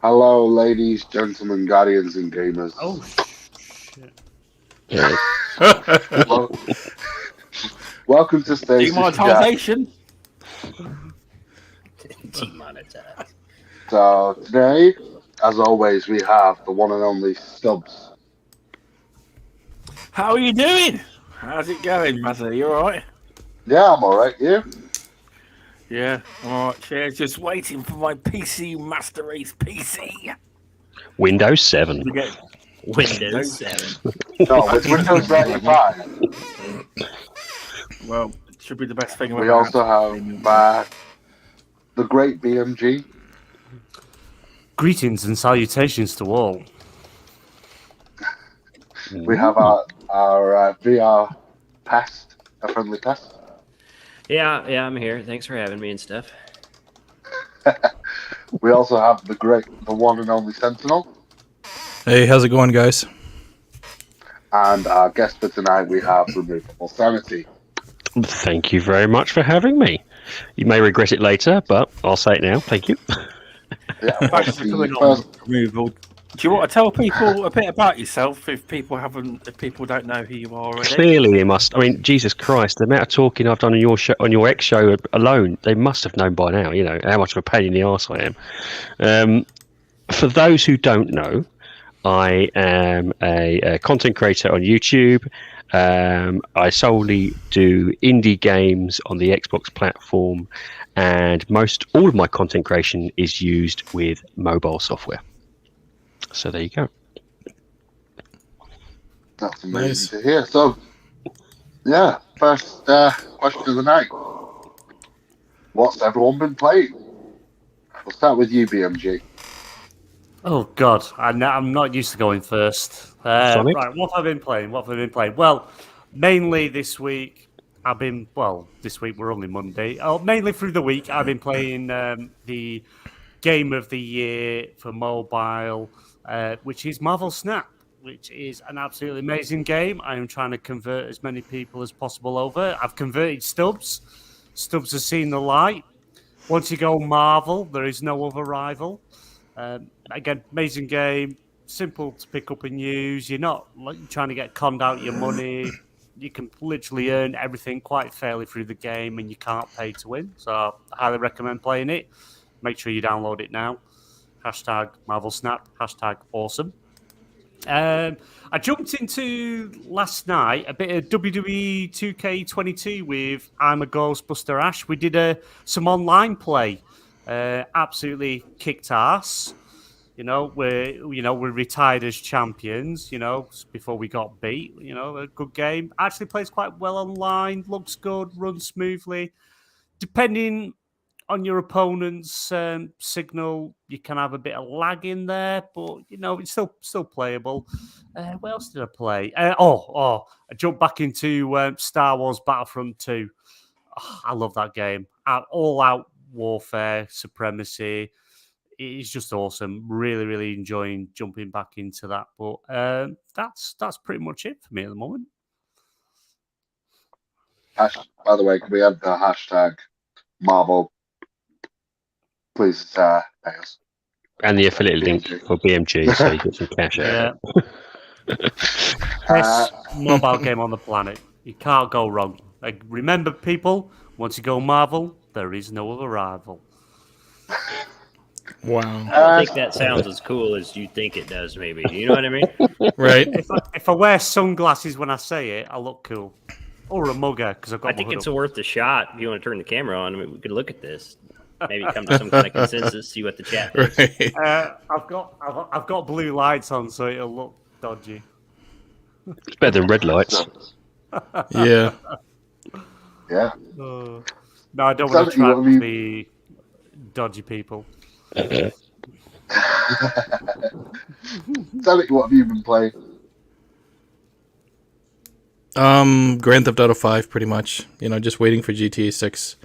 Hello, ladies, gentlemen, guardians, and gamers. Oh, shit. Well, welcome to Stasis Chat. Demonetization. Demonetized. So today, as always, we have the one and only Stubbs. How are you doing? How's it going, Razza? You alright? Yeah, I'm alright. You? Yeah, I'm alright. Cheers. Just waiting for my PC Master Race PC. Windows 7. To get Windows 7. No, it's Windows 95. well, it should be the best thing I've We ever also have the great BMG. Greetings and salutations to all. We have our VR pest, a friendly pest. Yeah, I'm here. Thanks for having me and stuff. We also have the one and only Sentinel. Hey, how's it going, guys? And our guest for tonight, we have RemovalableSanity. Thank you very much for having me. You may regret it later, but I'll say it now. Thank you. Yeah, Thanks for coming on, Removal. Do you want to tell people a bit about yourself if people don't know who you are already? Clearly, they must. I mean, Jesus Christ, the amount of talking I've done on your show, on your X show alone, they must have known by now. You know how much of a pain in the arse I am. For those who don't know, I am a content creator on YouTube. I solely do indie games on the Xbox platform, and all of my content creation is used with mobile software. So there you go. That's amazing to hear. So, yeah, first question of the night. What's everyone been playing? We'll start with you, BMG. Oh God, I'm not used to going first. Sonic? Right, what have I been playing? Well, mainly this week this week we're only Monday. Mainly through the week I've been playing the game of the year for mobile, which is Marvel Snap, which is an absolutely amazing game. I am trying to convert as many people as possible over. I've converted Stubbs. Stubbs has seen the light. Once you go Marvel, there is no other rival. Again, amazing game, simple to pick up and use. You're not trying to get conned out your money. You can literally earn everything quite fairly through the game, and you can't pay to win. So I highly recommend playing it. Make sure you download it now. Hashtag Marvel Snap. Hashtag awesome. I jumped into last night a bit of WWE 2K22 with I'm a Ghostbuster Ash. We did some online play. Absolutely kicked ass. We're retired as champions, before we got beat. A good game. Actually plays quite well online, looks good, runs smoothly. Depending on your opponent's signal, you can have a bit of lag in there, but it's still playable. What else did I play? I jumped back into Star Wars Battlefront 2. Oh, I love that game. All-out warfare, supremacy. It's just awesome. Really, really enjoying jumping back into that. But that's pretty much it for me at the moment. By the way, can we add the hashtag Marvel? Please pay us. And the affiliate link for BMG, so you get some cash out. Best mobile game on the planet. You can't go wrong. Like, remember, people, once you go Marvel, there is no other rival. Wow. I don't think that sounds as cool as you think it does, maybe. You know what I mean? Right. If I wear sunglasses when I say it, I look cool. Or a mugger, because I've got. I think it's worth a shot if you want to turn the camera on. I mean, we could look at this. Maybe come to some kind of consensus, see what the chat thinks. Right. I've got blue lights on, so it'll look dodgy. It's better than red lights. Yeah. Yeah. No, I don't want to trap the dodgy people. Tell me, what have you been playing? Grand Theft Auto 5, pretty much. Just waiting for GTA 6.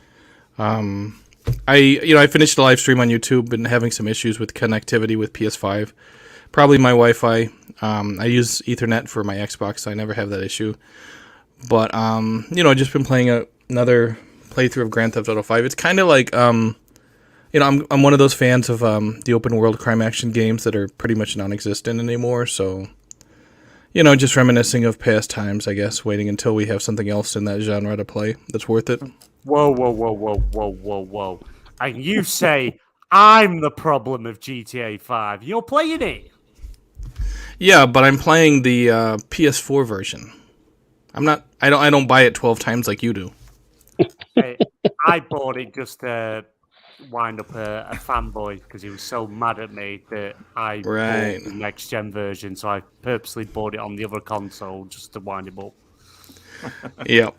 I finished the live stream on YouTube, been having some issues with connectivity with PS5. Probably my Wi-Fi. I use Ethernet for my Xbox, so I never have that issue. But just been playing another playthrough of Grand Theft Auto 5. It's kind of like I'm one of those fans of the open world crime action games that are pretty much non-existent anymore. So, just reminiscing of past times, I guess, waiting until we have something else in that genre to play that's worth it. Whoa, whoa, whoa, whoa, whoa, whoa, whoa. And you say I'm the problem of GTA 5. You're playing it. Yeah, but I'm playing the PS4 version. I'm not. I don't buy it 12 times like you do. I bought it just to wind up a fanboy because he was so mad at me that I Right. bought the next gen version. So I purposely bought it on the other console just to wind him up. Yeah.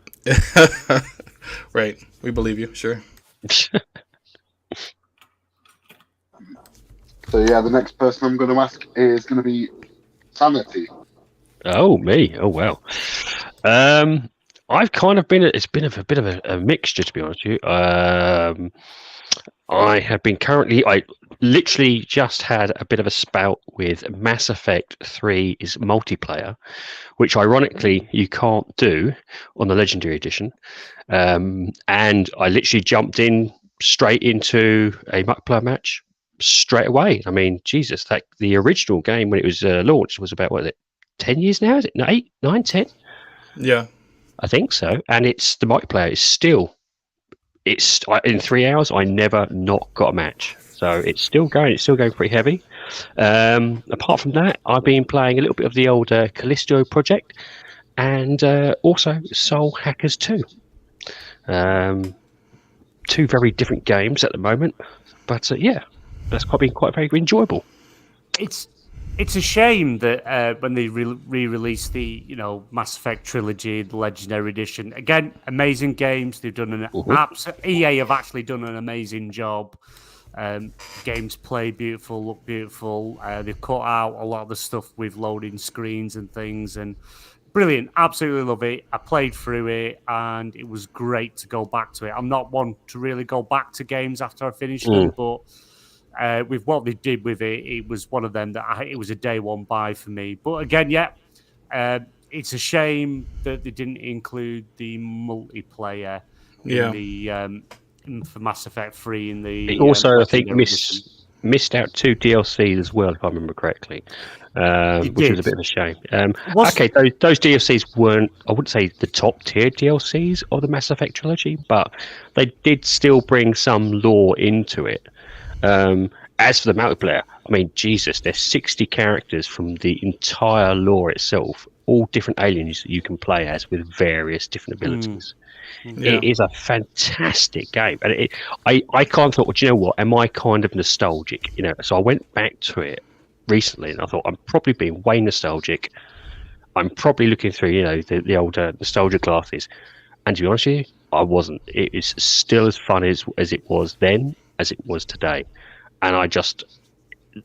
Right. We believe you. Sure. So yeah, the next person I'm going to ask is going to be Sanity. Oh, me. Oh, wow. I've kind of been. It's been a bit of a mixture, to be honest with you. I have been currently. I literally just had a bit of a spout with Mass Effect 3's multiplayer, which ironically you can't do on the Legendary Edition. And I literally jumped in straight into a multiplayer match straight away. I mean, Jesus, the original game when it was launched was about, what is it, 10 years now? Is it 8, 9, 10? Yeah. I think so. And the multiplayer is still, in 3 hours, I never not got a match. So it's still going. It's still going pretty heavy. Apart from that, I've been playing a little bit of the old Callisto project, and also Soul Hackers 2. Two very different games at the moment, but yeah, that's been quite very enjoyable. It's a shame that when they re-released the Mass Effect trilogy, the Legendary Edition, again, amazing games. They've done EA have actually done an amazing job. Games play beautiful, look beautiful. They've cut out a lot of the stuff with loading screens and things, and brilliant. Absolutely love it. I played through it, and it was great to go back to it. I'm not one to really go back to games after I finish them, but with what they did with it, it was one of them that it was a day one buy for me. But again, it's a shame that they didn't include the multiplayer in the for Mass Effect 3 in the. It also, I think, edition. missed out 2 DLCs as well, if I remember correctly, which was a bit of a shame. Okay, those DLCs weren't, I wouldn't say the top tier DLCs of the Mass Effect trilogy, but they did still bring some lore into it. As for the multiplayer, I mean, Jesus, there's 60 characters from the entire lore itself, all different aliens that you can play as with various different abilities. It is a fantastic game, and I kind of thought, well, do you know what? Am I kind of nostalgic? So I went back to it recently, and I thought I'm probably being way nostalgic. I'm probably looking through, the older nostalgia glasses, and to be honest with you, I wasn't. It is still as fun as it was then as it was today, and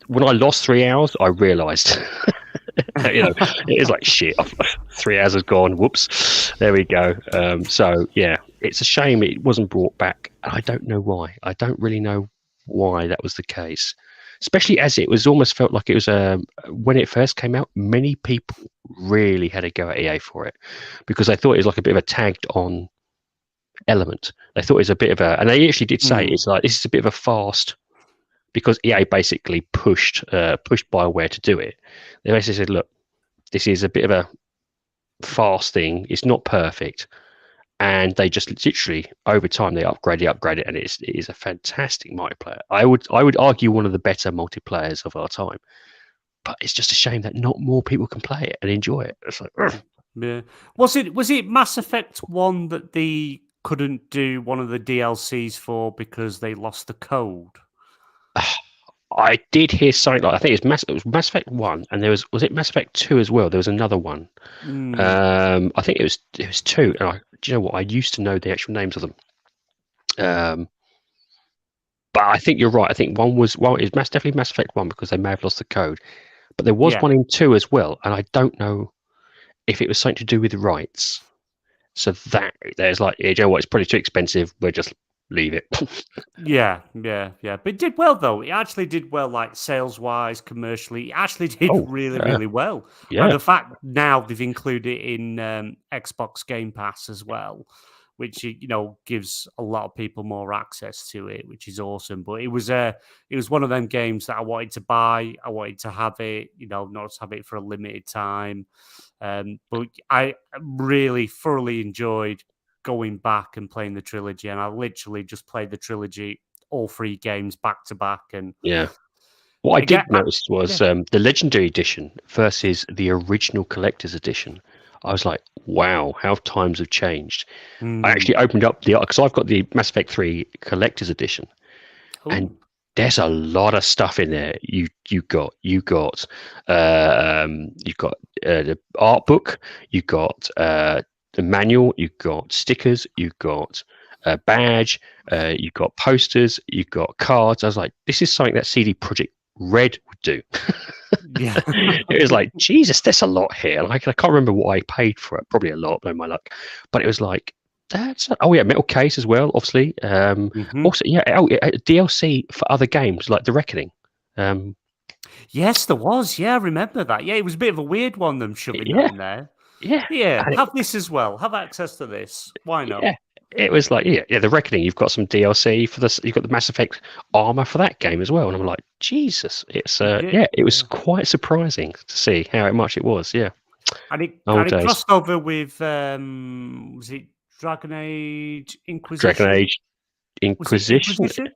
when I lost 3 hours, I realised. It is like shit. 3 hours has gone. Whoops. There we go. So yeah, it's a shame it wasn't brought back. I don't know why. I don't really know why that was the case. Especially as it was almost felt like it was when it first came out. Many people really had a go at EA for it because they thought it was like a bit of a tagged on element. They thought it was a bit of and they actually did say it's like this is a bit of a fast. Because EA basically pushed BioWare to do it. They basically said, look, this is a bit of a fast thing. It's not perfect. And they just literally, over time, they upgrade it, and it is a fantastic multiplayer. I would argue one of the better multiplayers of our time. But it's just a shame that not more people can play it and enjoy it. It's like, yeah. Was it Mass Effect 1 that they couldn't do one of the DLCs for because they lost the code? I did hear something like I think it was Mass Effect 1, and was it Mass Effect 2 as well? There was another one. I think it was 2. And do you know what? I used to know the actual names of them. But I think you're right. I think one is definitely Mass Effect 1 because they may have lost the code. But there was one in 2 as well, and I don't know if it was something to do with rights. So there's like, you know what? It's probably too expensive. We'll just leave it. Yeah. But it did well, though. It actually did well, like sales-wise, commercially. It actually did really well. Yeah. And the fact now they've included it in Xbox Game Pass as well, which gives a lot of people more access to it, which is awesome. But it was one of them games that I wanted to buy. I wanted to have it, not just have it for a limited time. But I really thoroughly enjoyed going back and playing the trilogy, and I literally just played the trilogy, all 3 games back to back. And yeah. What I did notice was the Legendary Edition versus the original Collector's Edition. I was like, wow, how times have changed. I actually opened up because I've got the Mass Effect 3 Collector's Edition, and there's a lot of stuff in there. You got the art book, you got the manual, you got stickers, you got a badge, you got posters, you got cards. I was like, this is something that CD Projekt Red would do. Yeah. It was like, Jesus, there's a lot here. Like, I can't remember what I paid for it. Probably a lot, no my luck. But it was like, metal case as well, obviously. Also, DLC for other games like The Reckoning. Yes, there was. Yeah, I remember that. Yeah, it was a bit of a weird one, them shoving that in there. Yeah, have this as well. Have access to this. Why not? Yeah. It was like, The Reckoning. You've got some DLC for this. You've got the Mass Effect armor for that game as well. And I'm like, Jesus, it's it was quite surprising to see how much it was. Yeah, and it crossed over with was it Dragon Age Inquisition? Dragon Age Inquisition.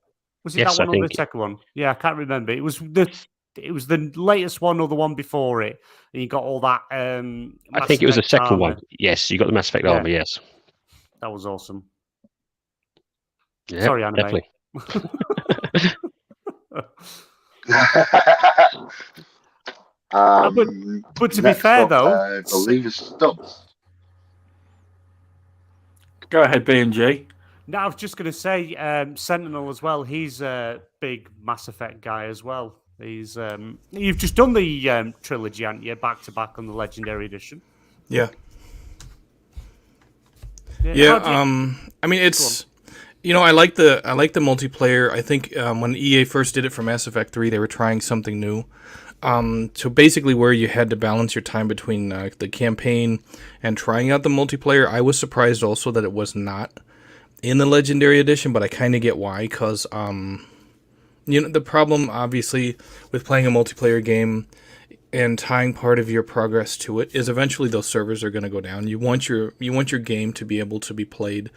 Was it that one or the second one? Yeah, I can't remember. It was the latest one or the one before it. And you got all that. I think it was the second one. Yes, you got the Mass Effect armor. Yes. That was awesome. Yeah, sorry, anime. Definitely. But to be fair, though, I believe it's Stubbs. Go ahead, BMG. No, I was just going to say Sentinel as well. He's a big Mass Effect guy as well. He's you've just done the trilogy, haven't you? Back to back on the Legendary Edition. Yeah. Yeah, I mean, it's I like the multiplayer. I think when EA first did it for Mass Effect 3, they were trying something new. So basically, where you had to balance your time between the campaign and trying out the multiplayer, I was surprised also that it was not in the Legendary Edition, but I kind of get why, because the problem obviously with playing a multiplayer game and tying part of your progress to it is eventually those servers are going to go down. You want your game to be able to be played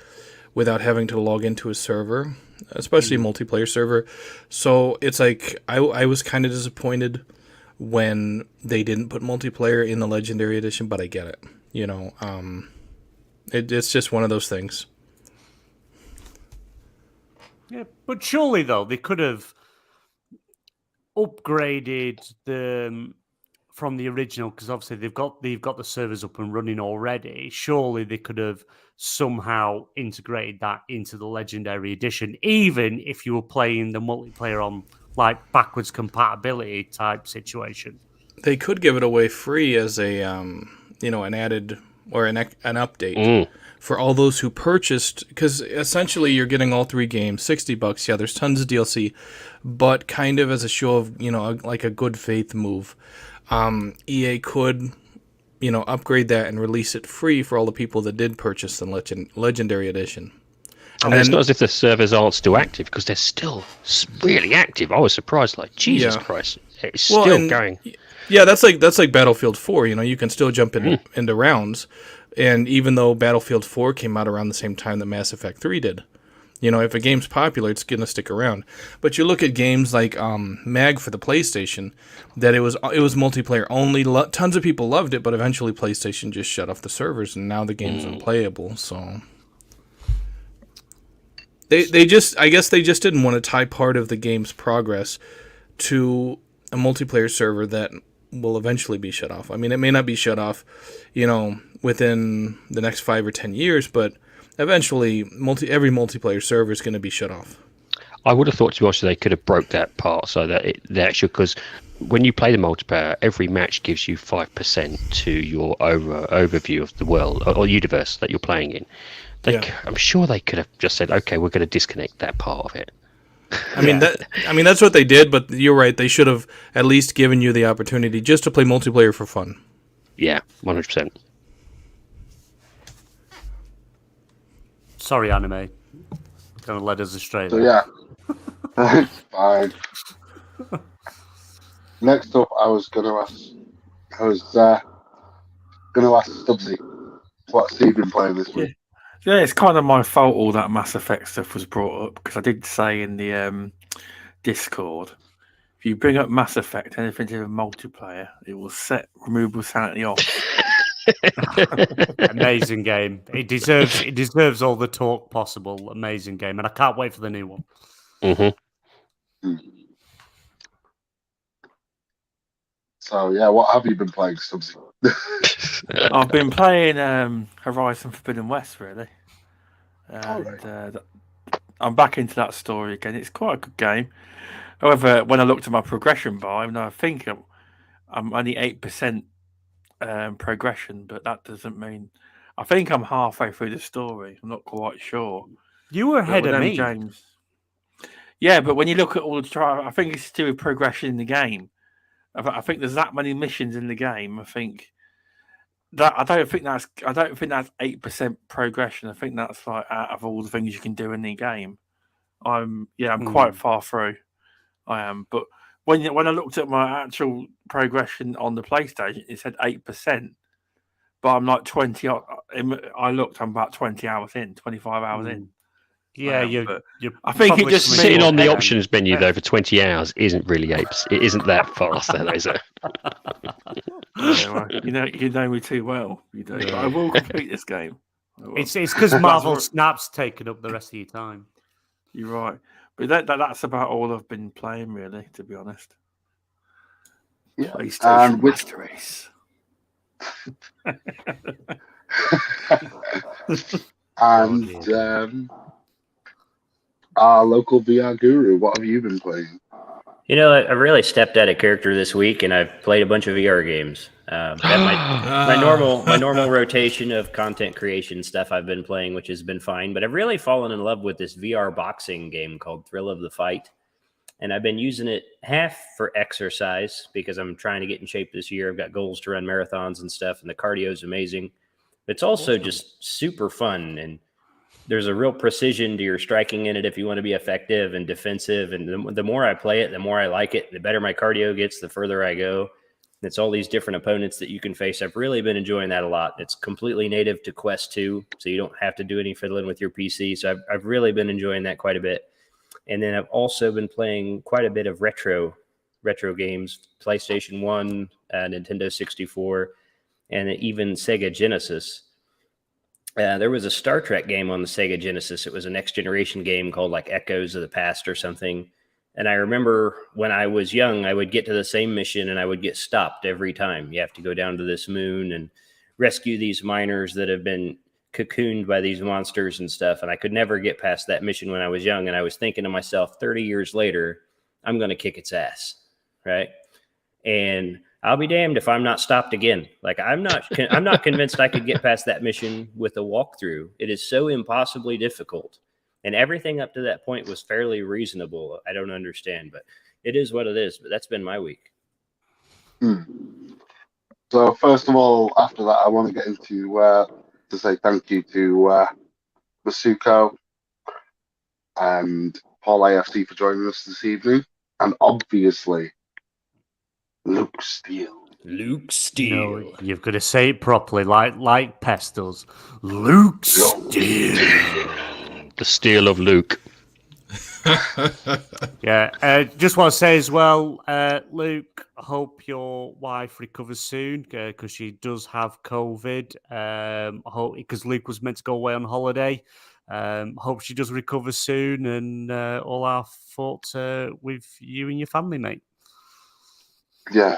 without having to log into a server, especially a multiplayer server. So it's like I was kind of disappointed when they didn't put multiplayer in the Legendary Edition, but I get it. It's just one of those things. Yeah, but surely though they could have upgraded from the original, because obviously they've got the servers up and running already. Surely they could have somehow integrated that into the Legendary Edition, even if you were playing the multiplayer on like backwards compatibility type situation. They could give it away free as a an added or an update for all those who purchased, because essentially you're getting all 3 games, $60. Yeah, there's tons of DLC, but kind of as a show of like a good faith move. EA could, upgrade that and release it free for all the people that did purchase the Legendary Edition. And it's not as if the servers aren't still active, because they're still really active. I was surprised, like, Jesus Christ, it's still going. Yeah, that's like Battlefield 4. You can still jump into rounds, and even though Battlefield 4 came out around the same time that Mass Effect 3 did. If a game's popular, it's going to stick around. But you look at games like Mag for the PlayStation, that it was multiplayer only. Tons of people loved it, but eventually PlayStation just shut off the servers, and now the game's unplayable. So I guess they just didn't want to tie part of the game's progress to a multiplayer server that will eventually be shut off. I mean, it may not be shut off, within the next 5 or 10 years, but eventually, every multiplayer server is going to be shut off. I would have thought to be honest, they could have broke that part so that should, because when you play the multiplayer, every match gives you 5% to your overview of the world or universe that you're playing in. I'm sure they could have just said, okay, we're going to disconnect that part of it. I mean that's what they did, but you're right. They should have at least given you the opportunity just to play multiplayer for fun. Yeah, 100%. Sorry, anime. Kind of led us astray So there. yeah, it's fine. Next up, I was gonna ask Stubbsy, what's he been playing this week? Yeah, it's kind of my fault all that Mass Effect stuff was brought up because I did say in the Discord, if you bring up Mass Effect, anything to do with multiplayer, it will set removable sanity off. Amazing game. It deserves all the talk possible. Amazing game, and I can't wait for the new one. Mm-hmm. So yeah, what have you been playing, Stubbsy? I've been playing Horizon Forbidden West, really. I'm back into that story again. It's quite a good game. However, when I looked at my progression bar, even though I think I'm only 8% progression, but that doesn't mean... I think I'm halfway through the story. I'm not quite sure. You were ahead But of with me. them, James. Yeah, but when you look at all the I think it's to do with progression in the game. I think there's that many missions in the game. I don't think that's 8% progression. I think that's like out of all the things you can do in the game. I'm quite far through. I am, but when I looked at my actual progression on the PlayStation, it said 8%. But I'm like 20. I looked. I'm about 20 hours in, 25 hours in. Yeah, I think it just sitting on the options menu though for 20 hours isn't really apes. It isn't that fast, then, is it? You know me too well. You do. But I will complete this game. It's because Marvel Snap's taken up the rest of your time. You're right, but that's about all I've been playing, really, to be honest. Yeah. PlayStation Master Race. And our local VR guru, what have you been playing? You know, I really stepped out of character this week, and I've played a bunch of VR games. My normal rotation of content creation stuff I've been playing, which has been fine. But I've really fallen in love with this VR boxing game called Thrill of the Fight, and I've been using it half for exercise because I'm trying to get in shape this year. I've got goals to run marathons and stuff, and the cardio is amazing. But it's also just super fun, and there's a real precision to your striking in it if you want to be effective and defensive. And the more I play it, the more I like it. The better my cardio gets, the further I go. It's all these different opponents that you can face. I've really been enjoying that a lot. It's completely native to Quest 2, so you don't have to do any fiddling with your PC. So I've really been enjoying that quite a bit. And then I've also been playing quite a bit of retro games, PlayStation 1, Nintendo 64, and even Sega Genesis. There was a Star Trek game on the Sega Genesis. It was a next generation game called like Echoes of the Past or something. And I remember when I was young, I would get to the same mission and I would get stopped every time. You have to go down to this moon and rescue these miners that have been cocooned by these monsters and stuff. And I could never get past that mission when I was young. And I was thinking to myself, 30 years later, I'm going to kick its ass. Right. And I'll be damned if I'm not stopped again. Like I'm not convinced I could get past that mission with a walkthrough. It is so impossibly difficult, and everything up to that point was fairly reasonable. I don't understand, but it is what it is. But that's been my week. So first of all, after that, I want to get into to say thank you to Masuko and Paul AFC for joining us this evening, and obviously Luke Steele. Luke Steele. No, you've got to say it properly, like Pest does. Luke Steele. The Steel of Luke. Yeah, just want to say as well, Luke, I hope your wife recovers soon because she does have COVID. I hope because Luke was meant to go away on holiday. Hope she does recover soon, and all our thoughts with you and your family, mate. Yeah.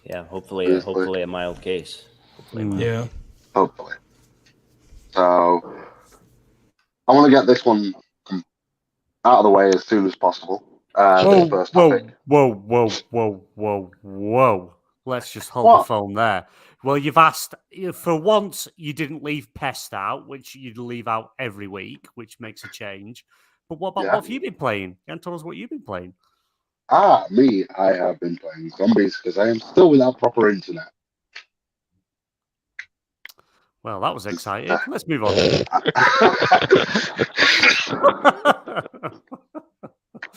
Yeah, hopefully a mild case. Yeah. Hopefully. So I want to get this one out of the way as soon as possible. The first topic. Whoa. Let's just hold the phone there. Well, you've asked, for once, you didn't leave Pest out, which you'd leave out every week, which makes a change. But what have you been playing? You haven't told us what you've been playing. Me, I have been playing zombies because I am still without proper internet. Well, that was exciting. Let's move on.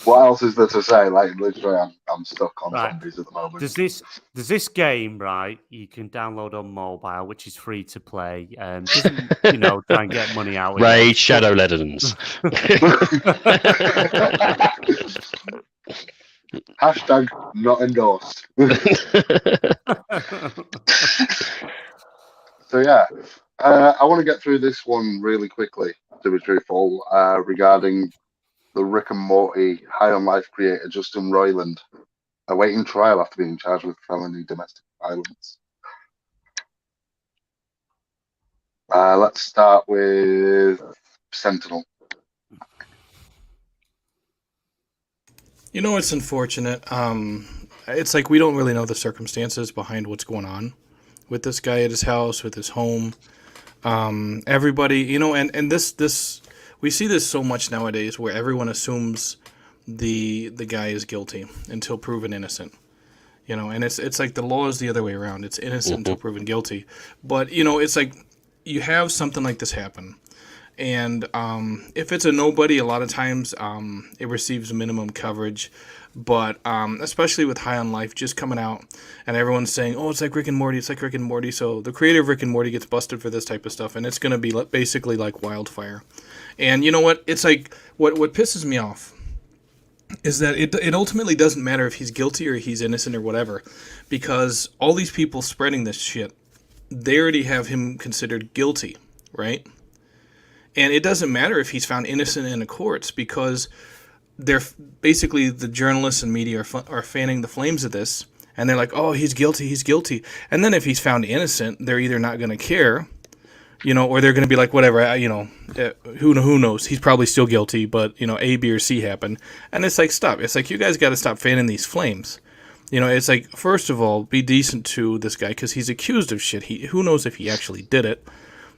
What else is there to say? Like, literally, I'm stuck on Right. zombies at the moment. Does this game, right, you can download on mobile, which is free to play, doesn't, try and get money out of Raid Shadow Legends. Hashtag not endorsed. So yeah, I want to get through this one really quickly, to be truthful, regarding the Rick and Morty High on Life creator Justin Roiland awaiting trial after being charged with felony domestic violence. Let's start with Sentinel. It's unfortunate. It's like we don't really know the circumstances behind what's going on with this guy at his house, with his home. Everybody, and this we see this so much nowadays, where everyone assumes the guy is guilty until proven innocent. And it's like the law is the other way around. It's innocent until proven guilty. But it's like you have something like this happen. And if it's a nobody, a lot of times it receives minimum coverage. But especially with High on Life just coming out and everyone's saying, oh, it's like Rick and Morty, it's like Rick and Morty. So the creator of Rick and Morty gets busted for this type of stuff. And it's going to be basically like wildfire. And you know what? It's like what pisses me off is that it ultimately doesn't matter if he's guilty or he's innocent or whatever. Because all these people spreading this shit, they already have him considered guilty, right? And it doesn't matter if he's found innocent in the courts because they're basically the journalists and media are fanning the flames of this. And they're like, oh, he's guilty, he's guilty. And then if he's found innocent, they're either not going to care, or they're going to be like, whatever, who knows? He's probably still guilty, but, A, B, or C happened. And it's like, stop. It's like, you guys got to stop fanning these flames. It's like, first of all, be decent to this guy because he's accused of shit. Who knows if he actually did it?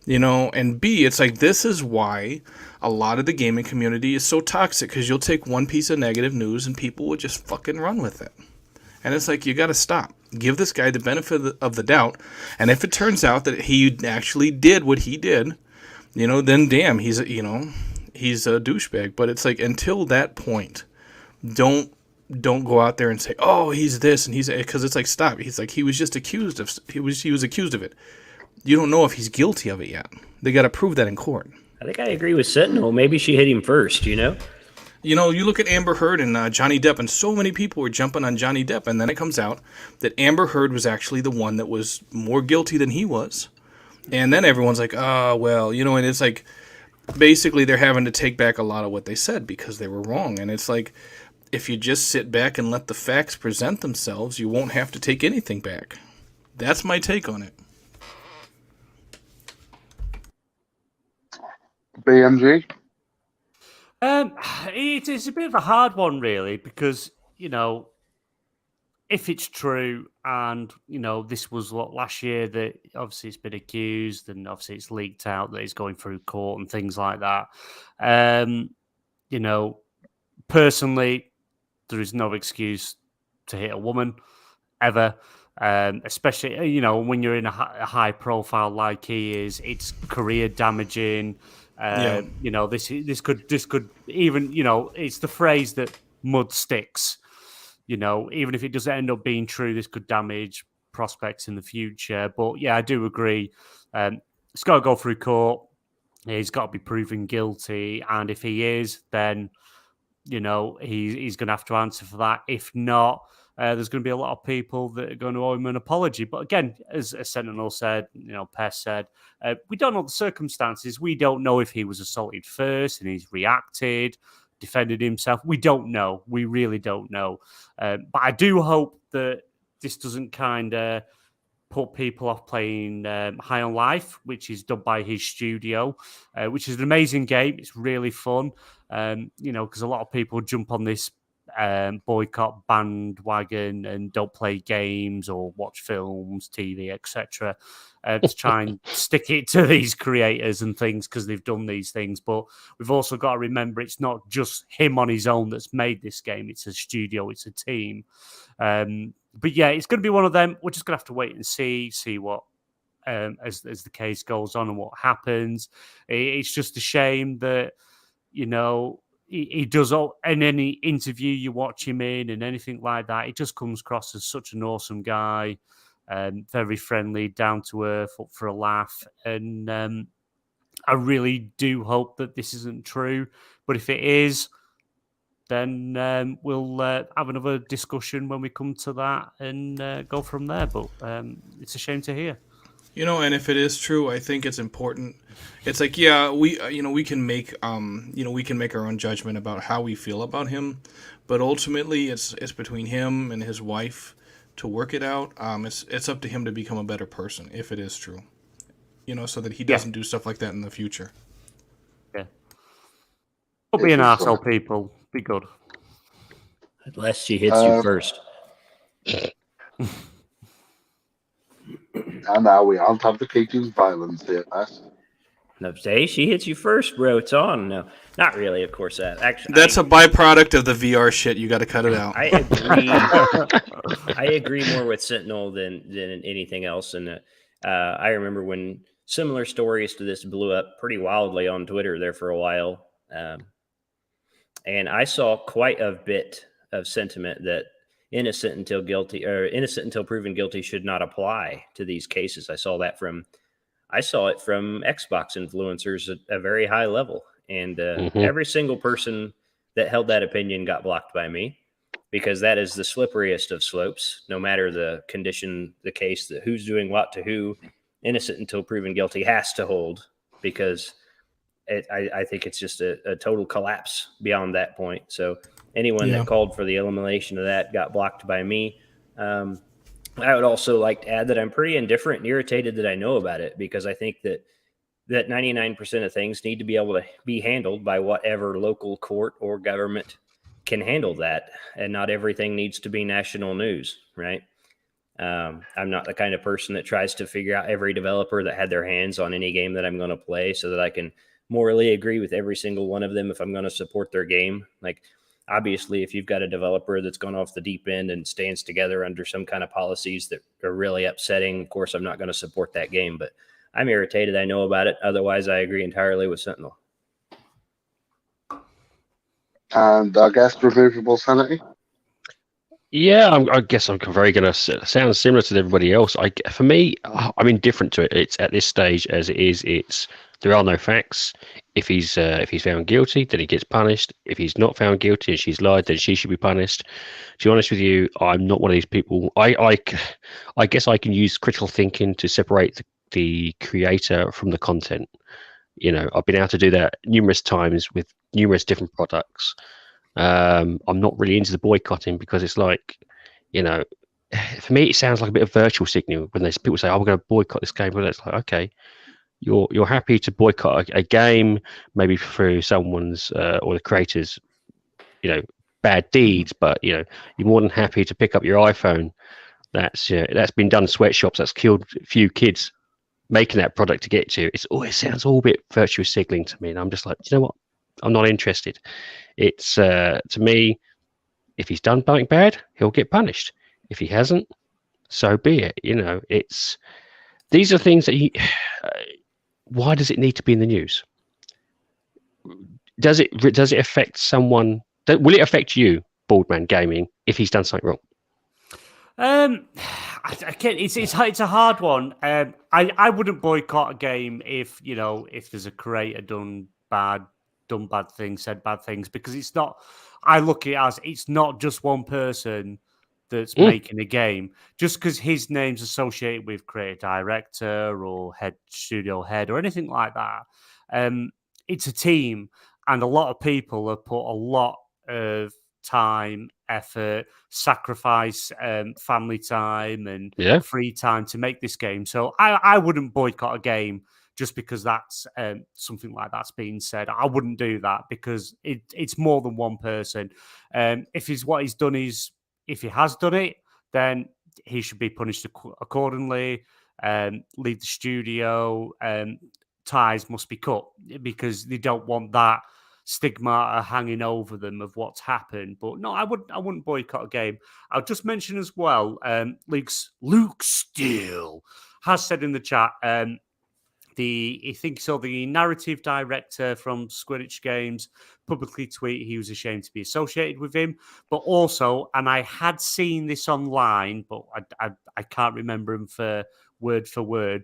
And B, it's like, this is why a lot of the gaming community is so toxic, because you'll take one piece of negative news and people will just fucking run with it. And it's like, you got to stop. Give this guy the benefit of the doubt. And if it turns out that he actually did what he did, then damn, he's a douchebag. But it's like, until that point, don't go out there and say, oh, he's this and he's, because it's like, stop. He's like, he was just accused of, he was accused of it. You don't know if he's guilty of it yet. They got to prove that in court. I think I agree with Sentinel. Maybe she hit him first, You look at Amber Heard and Johnny Depp, and so many people were jumping on Johnny Depp, and then it comes out that Amber Heard was actually the one that was more guilty than he was. And then everyone's like, oh, well, and it's like, basically they're having to take back a lot of what they said because they were wrong. And it's like, if you just sit back and let the facts present themselves, you won't have to take anything back. That's my take on it. BMG? It's a bit of a hard one, really, because, if it's true and, this was what last year that obviously it's been accused and obviously it's leaked out that it's going through court and things like that. Personally, there is no excuse to hit a woman ever. Especially, when you're in a high profile like he is, it's career damaging. This could even, it's the phrase that mud sticks. Even if it doesn't end up being true, this could damage prospects in the future. But yeah, I do agree. It's got to go through court. He's got to be proven guilty, and if he is, then he's going to have to answer for that. If not, there's going to be a lot of people that are going to owe him an apology. But again, as Sentinel said, Pest said, we don't know the circumstances. We don't know if he was assaulted first and he's reacted, defended himself. We don't know. We really don't know. But I do hope that this doesn't kind of put people off playing High on Life, which is done by his studio, which is an amazing game. It's really fun, because a lot of people jump on this boycott bandwagon and don't play games or watch films, TV, etc. To try and stick it to these creators and things because they've done these things. But we've also got to remember it's not just him on his own that's made this game. It's a studio, it's a team. But yeah, it's going to be one of them. We're just going to have to wait and see what as the case goes on and what happens. It's just a shame that, you know, he does all, in any interview you watch him in and anything like that, he just comes across as such an awesome guy, very friendly, down to earth, up for a laugh. And I really do hope that this isn't true. But if it is, then we'll have another discussion when we come to that and go from there. But it's a shame to hear. You know, and if it is true, I think it's important. It's like, yeah, we can make we can make our own judgment about how we feel about him, but ultimately it's between him and his wife to work it out. It's up to him to become a better person if it is true, you know, so that he doesn't do stuff like that in the future. Yeah. Don't be an asshole, people. Be good. Unless she hits you first. And now we aren't advocating violence here, Bess. No, say she hits you first, bro. It's on. No, not really. Of course, actually, that's a byproduct of the VR shit. You got to cut it out. I agree. I agree more with Sentinel than anything else. And I remember when similar stories to this blew up pretty wildly on Twitter there for a while, and I saw quite a bit of sentiment that innocent until proven guilty should not apply to these cases. I saw it from Xbox influencers at a very high level. And every single person that held that opinion got blocked by me, because that is the slipperiest of slopes. No matter the condition, the case, that who's doing what to who, innocent until proven guilty has to hold, because I think it's just a total collapse beyond that point. So anyone that called for the elimination of that got blocked by me. I would also like to add that I'm pretty indifferent and irritated that I know about it, because I think that 99% of things need to be able to be handled by whatever local court or government can handle that, and not everything needs to be national news, right? I'm not the kind of person that tries to figure out every developer that had their hands on any game that I'm going to play so that I can morally agree with every single one of them if I'm going to support their game. Like, obviously, if you've got a developer that's gone off the deep end and stands together under some kind of policies that are really upsetting, of course, I'm not going to support that game. But I'm irritated. I know about it. Otherwise, I agree entirely with Sentinel. And I guess removable sanity. Yeah, I guess I'm very going to sound similar to everybody else. For me, I'm indifferent to it. It's at this stage as it is. There are no facts. If he's found guilty, then he gets punished. If he's not found guilty and she's lied, then she should be punished. To be honest with you, I'm not one of these people. I guess I can use critical thinking to separate the creator from the content. You know, I've been able to do that numerous times with numerous different products. I'm not really into the boycotting, because it's like, you know, for me it sounds like a bit of virtual signaling when there's people say, "Oh, we're going to boycott this game." But it's like, okay, you're happy to boycott a game maybe through someone's or the creator's, you know, bad deeds, but you know, you're more than happy to pick up your iPhone that's been done in sweatshops, that's killed a few kids making that product to get to. It sounds all a bit virtual signaling to me, and I'm just like, you know what? I'm not interested. It's to me, if he's done something bad, he'll get punished. If he hasn't, so be it. You know, these are things that why does it need to be in the news? Does it affect someone? Will it affect you, Boardman Gaming, if he's done something wrong? It's a hard one. I wouldn't boycott a game if there's a creator done bad things, said bad things, because it's not. I look at it as it's not just one person that's making a game. Just because his name's associated with creative director or head studio head or anything like that, it's a team, and a lot of people have put a lot of time, effort, sacrifice, family time, and free time to make this game. So I wouldn't boycott a game just because that's something like that's being said. I wouldn't do that, because it's more than one person. If he has done it, then he should be punished accordingly. Leave the studio. Ties must be cut, because they don't want that stigma hanging over them of what's happened. But no, I wouldn't boycott a game. I'll just mention as well, Luke Steele has said in the chat, he thinks so. The narrative director from Squidditch Games publicly tweeted he was ashamed to be associated with him. But also, and I had seen this online, but I can't remember him for word,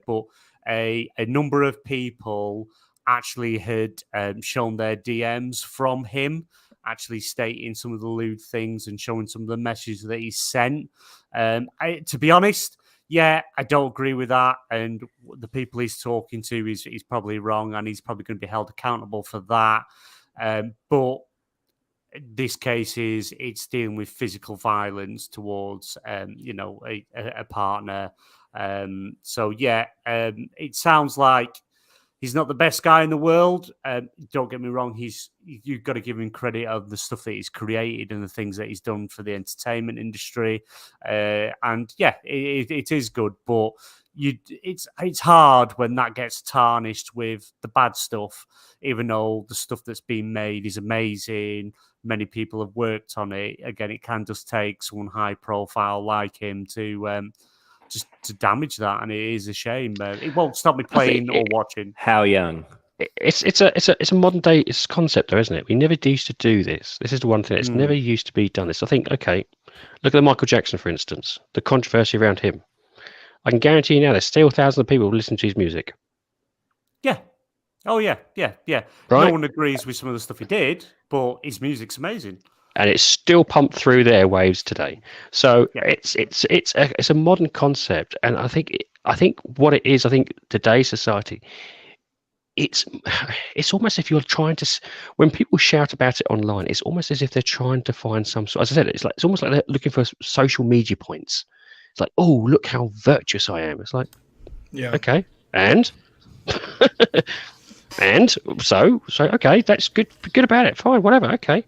but a number of people actually had shown their DMs from him, actually stating some of the lewd things and showing some of the messages that he sent. To be honest, yeah, I don't agree with that. And the people he's talking to, he's probably wrong, and he's probably going to be held accountable for that. But this case it's dealing with physical violence towards, a partner. So yeah, it sounds like he's not the best guy in the world. Don't get me wrong. You've got to give him credit of the stuff that he's created and the things that he's done for the entertainment industry. And yeah, it is good, but it's hard when that gets tarnished with the bad stuff, even though the stuff that's been made is amazing. Many people have worked on it. Again, it can just take someone high profile like him to just to damage that, and it is a shame. It won't stop me playing or watching. How young? It's a modern day concept, though, isn't it? We never used to do this. This is the one thing that's never used to be done. This, I think. Okay, look at the Michael Jackson, for instance. The controversy around him. I can guarantee you now, there's still thousands of people who listen to his music. Yeah. Oh yeah. Right? No one agrees with some of the stuff he did, but his music's amazing. And it's still pumped through the airwaves today. So it's a modern concept, and I think what it is, I think today's society, it's almost if you're trying to, when people shout about it online, it's almost as if they're trying to find some sort. As I said, it's almost like they're looking for social media points. It's like, oh, look how virtuous I am. It's like, yeah, okay, and. And so okay, that's good about it. Fine, whatever. Okay,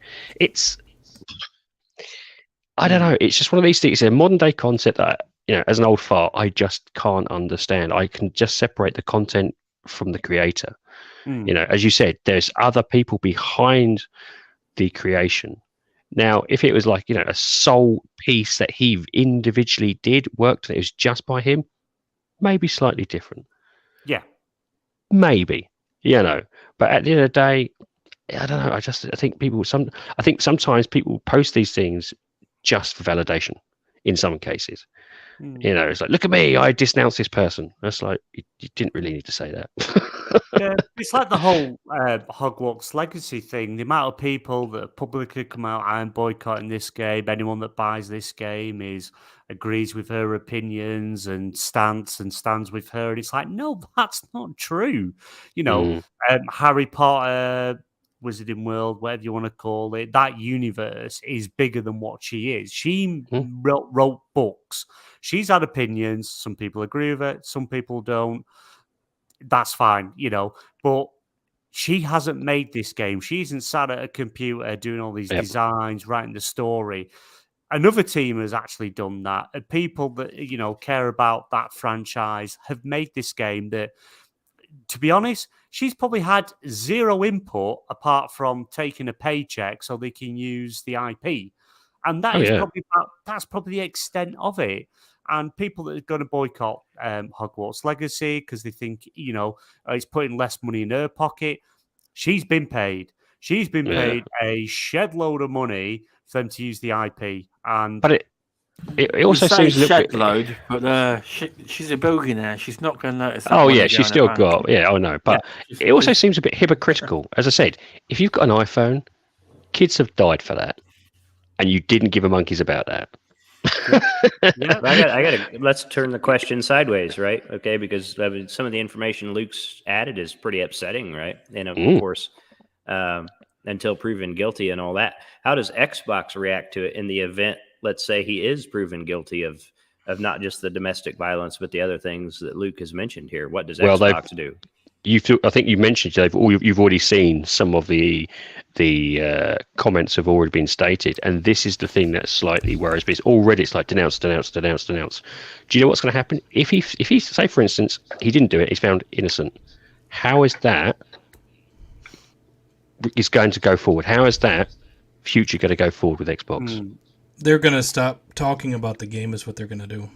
I don't know. It's just one of these things. It's a modern day concept that, as an old fart, I just can't understand. I can just separate the content from the creator. As you said, there's other people behind the creation. Now, if it was like, a sole piece that he individually did, worked, that it was just by him, maybe slightly different. Yeah. Maybe, but at the end of the day, I don't know. I think sometimes people post these things just for validation in some cases. It's like, look at me, I denounced this person. That's like, you didn't really need to say that. Yeah, it's like the whole Hogwarts Legacy thing. The amount of people that publicly come out, I'm boycotting this game. Anyone that buys this game agrees with her opinions and stands with her. And it's like, no, that's not true. Harry Potter, Wizarding World, whatever you want to call it, that universe is bigger than what she is. She wrote books. She's had opinions. Some people agree with it. Some people don't. That's fine, but she hasn't made this game. She isn't sat at a computer doing all these designs, writing the story. Another team has actually done that. And people that, care about that franchise have made this game that, to be honest, she's probably had zero input apart from taking a paycheck so they can use the IP. And that's probably the extent of it. And people that are going to boycott Hogwarts Legacy because they think, it's putting less money in her pocket. She's been paid. She's been paid a shed load of money for them to use the IP. But it also seems a little bit load. But she's a billionaire. She's not going to notice. Oh yeah, she's still got. Yeah, I know. But it also seems a bit hypocritical. As I said, if you've got an iPhone, kids have died for that, and you didn't give a monkeys about that. Yeah, I got. Let's turn the question sideways, right? Okay, because some of the information Luke's added is pretty upsetting, right? And of course, until proven guilty and all that, how does Xbox react to it in the event? Let's say he is proven guilty of not just the domestic violence, but the other things that Luke has mentioned here. What does Xbox do? I think you mentioned you've already seen some of the comments have already been stated, and this is the thing that slightly worries me. It's like denounce. Do you know what's going to happen if he say, for instance, he didn't do it, he's found innocent? How is that is going to go forward? How is that future going to go forward with Xbox? They're going to stop talking about the game is what they're going to do.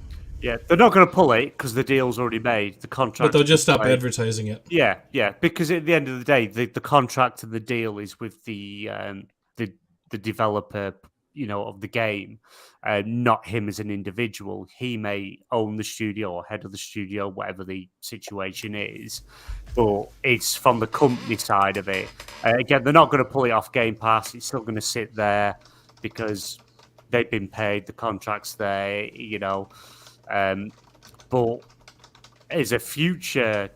Yeah, they're not going to pull it because the deal's already made. The contract. But they'll just stop advertising it. Yeah, because at the end of the day, the contract and the deal is with the developer, of the game, not him as an individual. He may own the studio or head of the studio, whatever the situation is, but it's from the company side of it. Again, they're not going to pull it off Game Pass. It's still going to sit there because they've been paid. The contract's there, but as a future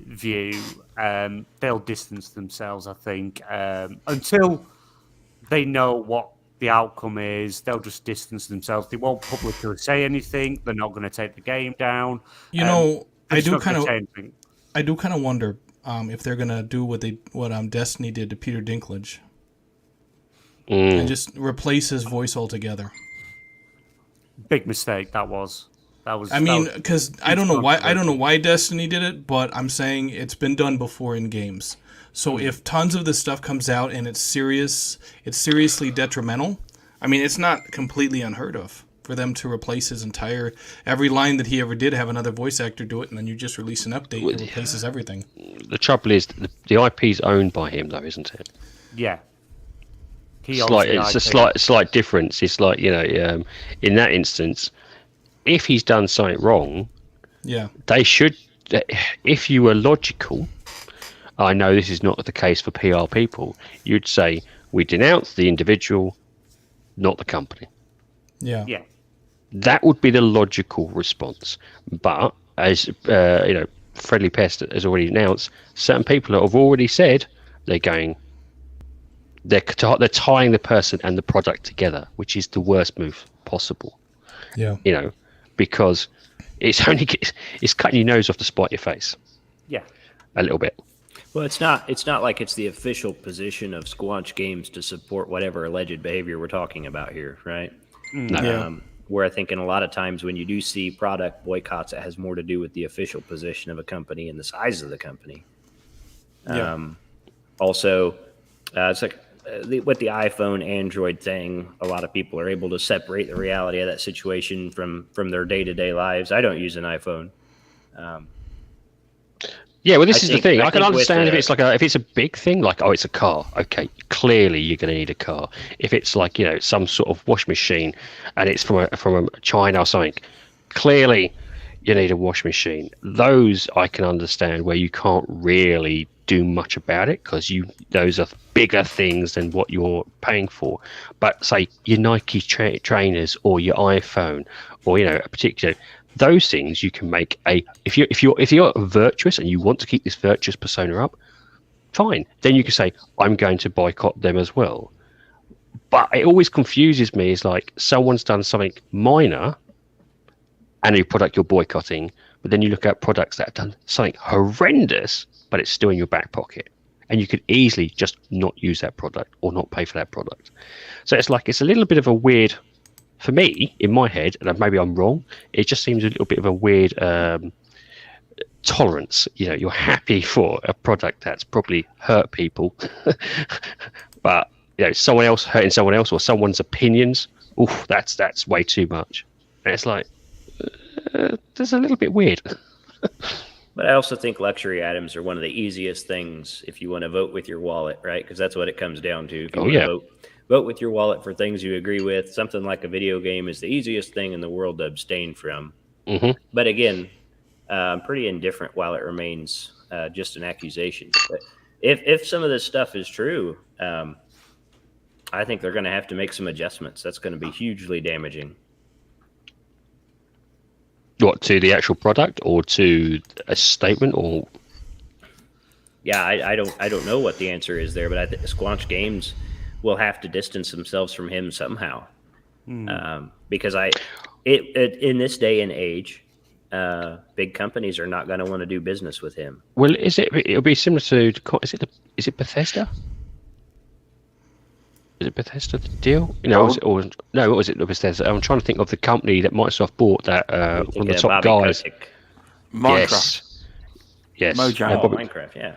view, they'll distance themselves, I think, until they know what the outcome is. They'll just distance themselves. They won't publicly say anything. They're not going to take the game down. I do kind of wonder if they're going to do what Destiny did to Peter Dinklage and just replace his voice altogether. Big mistake that was. Because I don't know why Destiny did it, but I'm saying it's been done before in games. So if tons of this stuff comes out and it's seriously detrimental, it's not completely unheard of for them to replace his every line that he ever did, have another voice actor do it, and then you just release an update that replaces everything. The trouble is, the IP is owned by him, though, isn't it? Yeah. It's a slight difference. It's like, in that instance, if he's done something wrong, they should. If you were logical, I know this is not the case for PR people. You'd say we denounce the individual, not the company. Yeah. That would be the logical response. But as Friendly Pest has already announced, certain people have already said they're tying the person and the product together, which is the worst move possible. Yeah. Because it's cutting your nose off to spite your face. Yeah. A little bit. Well, it's not like it's the official position of Squanch Games to support whatever alleged behavior we're talking about here, right? No. Where I think in a lot of times when you do see product boycotts, it has more to do with the official position of a company and the size of the company. Also, it's like with the iPhone, Android thing, a lot of people are able to separate the reality of that situation from their day-to-day lives. I don't use an iPhone. Yeah, well, this is the thing. I can understand if it's a big thing, like, oh, it's a car. Okay, clearly you're going to need a car. If it's like, some sort of washing machine and it's from a China or something, clearly you need a washing machine. Those I can understand where you can't really do much about it because those are bigger things than what you're paying for. But say your Nike trainers or your iPhone or a particular. Those things you can make if you're virtuous and you want to keep this virtuous persona up, fine. Then you can say I'm going to boycott them as well. But it always confuses me. It's like someone's done something minor, and a product you're boycotting, but then you look at products that have done something horrendous, but it's still in your back pocket, and you could easily just not use that product or not pay for that product. So it's a little bit of a weird. For me, in my head, and maybe I'm wrong, it just seems a little bit of a weird tolerance. You're happy for a product that's probably hurt people, but someone else hurting someone else or someone's opinions. Oof, that's way too much. And it's like that's a little bit weird. But I also think luxury items are one of the easiest things if you want to vote with your wallet, right? Because that's what it comes down to. If you want to vote with your wallet for things you agree with. Something like a video game is the easiest thing in the world to abstain from. Mm-hmm. But again, I'm pretty indifferent while it remains just an accusation. But if some of this stuff is true, I think they're going to have to make some adjustments. That's going to be hugely damaging. What, to the actual product or to a statement or? Yeah, I don't know what the answer is there, but I think Squanch Games will have to distance themselves from him somehow, because in this day and age, big companies are not going to want to do business with him. Well, it'll be similar to is it Bethesda? Is it Bethesda the deal? What was it? Bethesda. I'm trying to think of the company that Microsoft bought that one of the top guys. Kotick. Minecraft. Yes. Mojang. Minecraft. Yeah.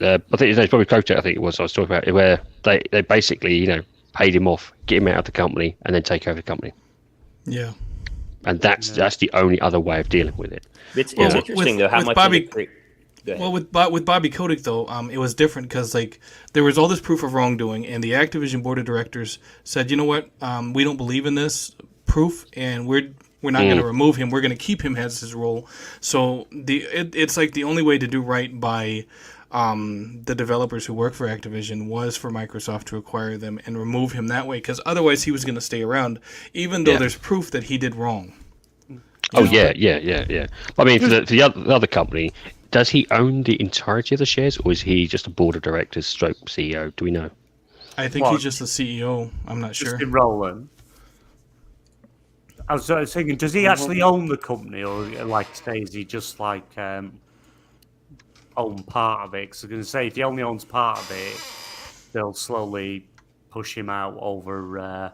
I think it's probably Kotick. I think it was. I was talking about it, where they basically paid him off, get him out of the company, and then take over the company. Yeah. and that's the only other way of dealing with it. It's Well, interesting though how with much Bobby- of the Go ahead. Well, with Bobby Kotick though, it was different because like there was all this proof of wrongdoing, and the Activision board of directors said, you know what, we don't believe in this proof, and we're not going to remove him. We're going to keep him as his role. So it's like the only way to do right by the developers who work for Activision was for Microsoft to acquire them and remove him that way, because otherwise he was going to stay around, even though there's proof that he did wrong. Oh yeah. I mean, for the other company, does he own the entirety of the shares, or is he just a board of directors stroke CEO? Do we know? I think he's just the CEO. I'm not sure. Just in Roland. I was thinking, does he actually own the company, or like say, is he just like own part of it? Because I was going to say, if he only owns part of it, they'll slowly push him out over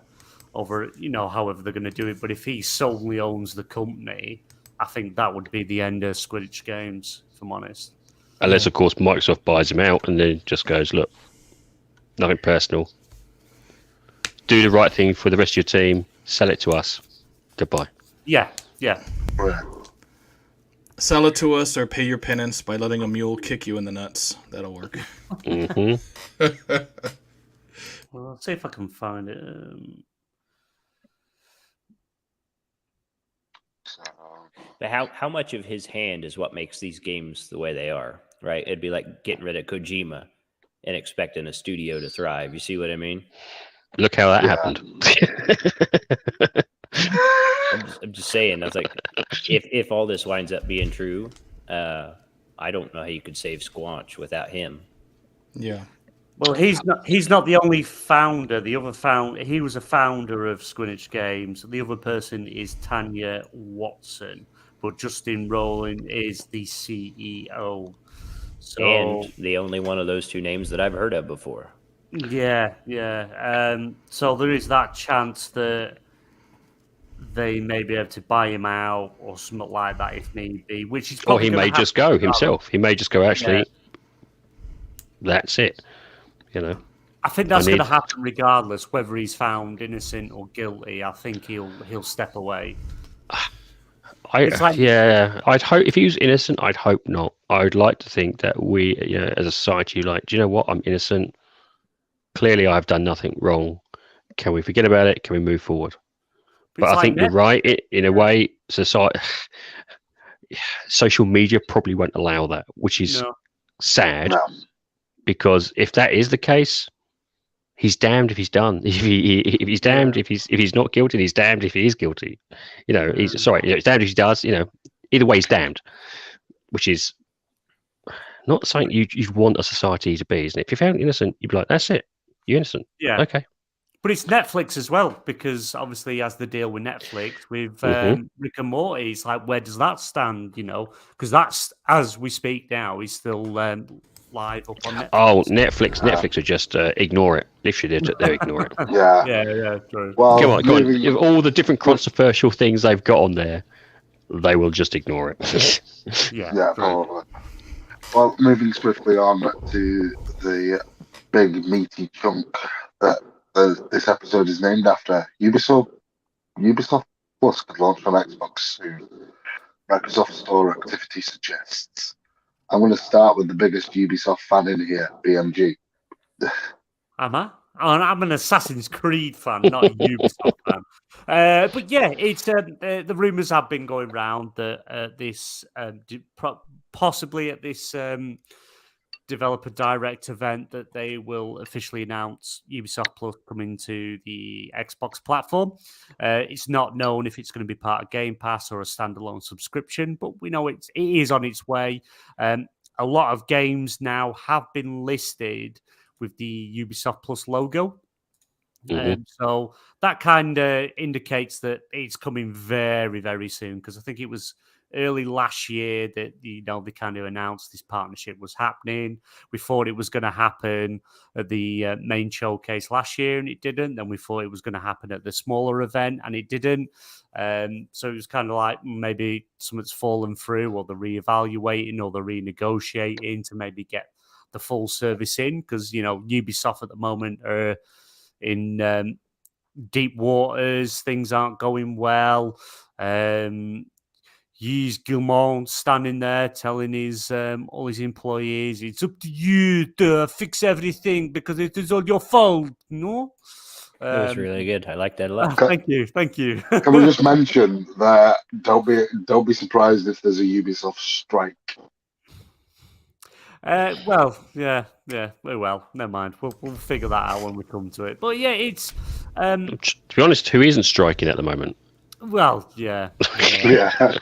however they're going to do it. But if he solely owns the company, I think that would be the end of Quidditch Games, if I'm honest. Unless, of course, Microsoft buys him out and then just goes, look, nothing personal. Do the right thing for the rest of your team. Sell it to us. Goodbye. Yeah. Sell it to us or pay your penance by letting a mule kick you in the nuts. That'll work. Well, let's see if I can find it. But how much of his hand is what makes these games the way they are, right? It'd be like getting rid of Kojima and expecting a studio to thrive. You see what I mean? Look how that happened. I'm just saying. I was like, if all this winds up being true, I don't know how you could save Squanch without him. Yeah. Well, he's not the only founder. The other he was a founder of Squidditch Games. The other person is Tanya Watson, but Justin Rowland is the CEO. So, And the only one of those two names that I've heard of before. Yeah. So there is that chance that they may be able to buy him out or something like that if need be. Which is Or he may just go himself. He may just go, actually, that's it. You know, I think that's going to happen regardless, whether he's found innocent or guilty. I think he'll step away. I'd hope if he was innocent, I'd hope not. I would like to think that we, as a society, do you know what? I'm innocent. Clearly, I've done nothing wrong. Can we forget about it? Can we move forward? But I think you're right. In a way, social media probably won't allow that, which is sad. No. Because if that is the case, he's damned if he's done. If he's damned if he's not guilty, he's damned if he is guilty. He's damned if he does. Either way, he's damned. Which is not something you'd want a society to be, isn't it? If you're found innocent, you'd be like, "That's it, you're innocent." Yeah. Okay. But it's Netflix as well, because obviously he has the deal with Netflix with Rick and Morty. It's like, where does that stand? Because that's, as we speak now, he's still live up on Netflix. Oh, Netflix would just ignore it. Literally, they ignore it. Yeah, true. Well, come on. If all the different controversial things they've got on there, they will just ignore it. Yeah, probably. Well, moving swiftly on to the big meaty chunk that this episode is named after. Ubisoft Plus could launch on Xbox soon. Microsoft Store activity suggests. I'm going to start with the biggest Ubisoft fan in here, BMG. Am I? I'm an Assassin's Creed fan, not a Ubisoft fan. But yeah, it's the rumours have been going around that possibly at this developer direct event that they will officially announce Ubisoft Plus coming to the Xbox platform. It's not known if it's going to be part of Game Pass or a standalone subscription, but we know it is on its way. A lot of games now have been listed with the Ubisoft Plus logo. So that kind of indicates that it's coming very, very soon, because I think it was early last year that they kind of announced this partnership was happening. We thought it was going to happen at the main showcase last year, and it didn't. Then we thought it was going to happen at the smaller event, and it didn't. So it was kind of like maybe something's fallen through, or they're reevaluating, or they're renegotiating to maybe get the full service in, because Ubisoft at the moment are in deep waters. Things aren't going well. Yves Guillemot standing there telling his all his employees, "It's up to you to fix everything because it is all your fault." No, That was really good. I like that a lot. thank you. Can we just mention that don't be surprised if there's a Ubisoft strike? Well, yeah. Oh, well, never mind. We'll figure that out when we come to it. But yeah, it's To be honest, who isn't striking at the moment? well, yeah. Yeah.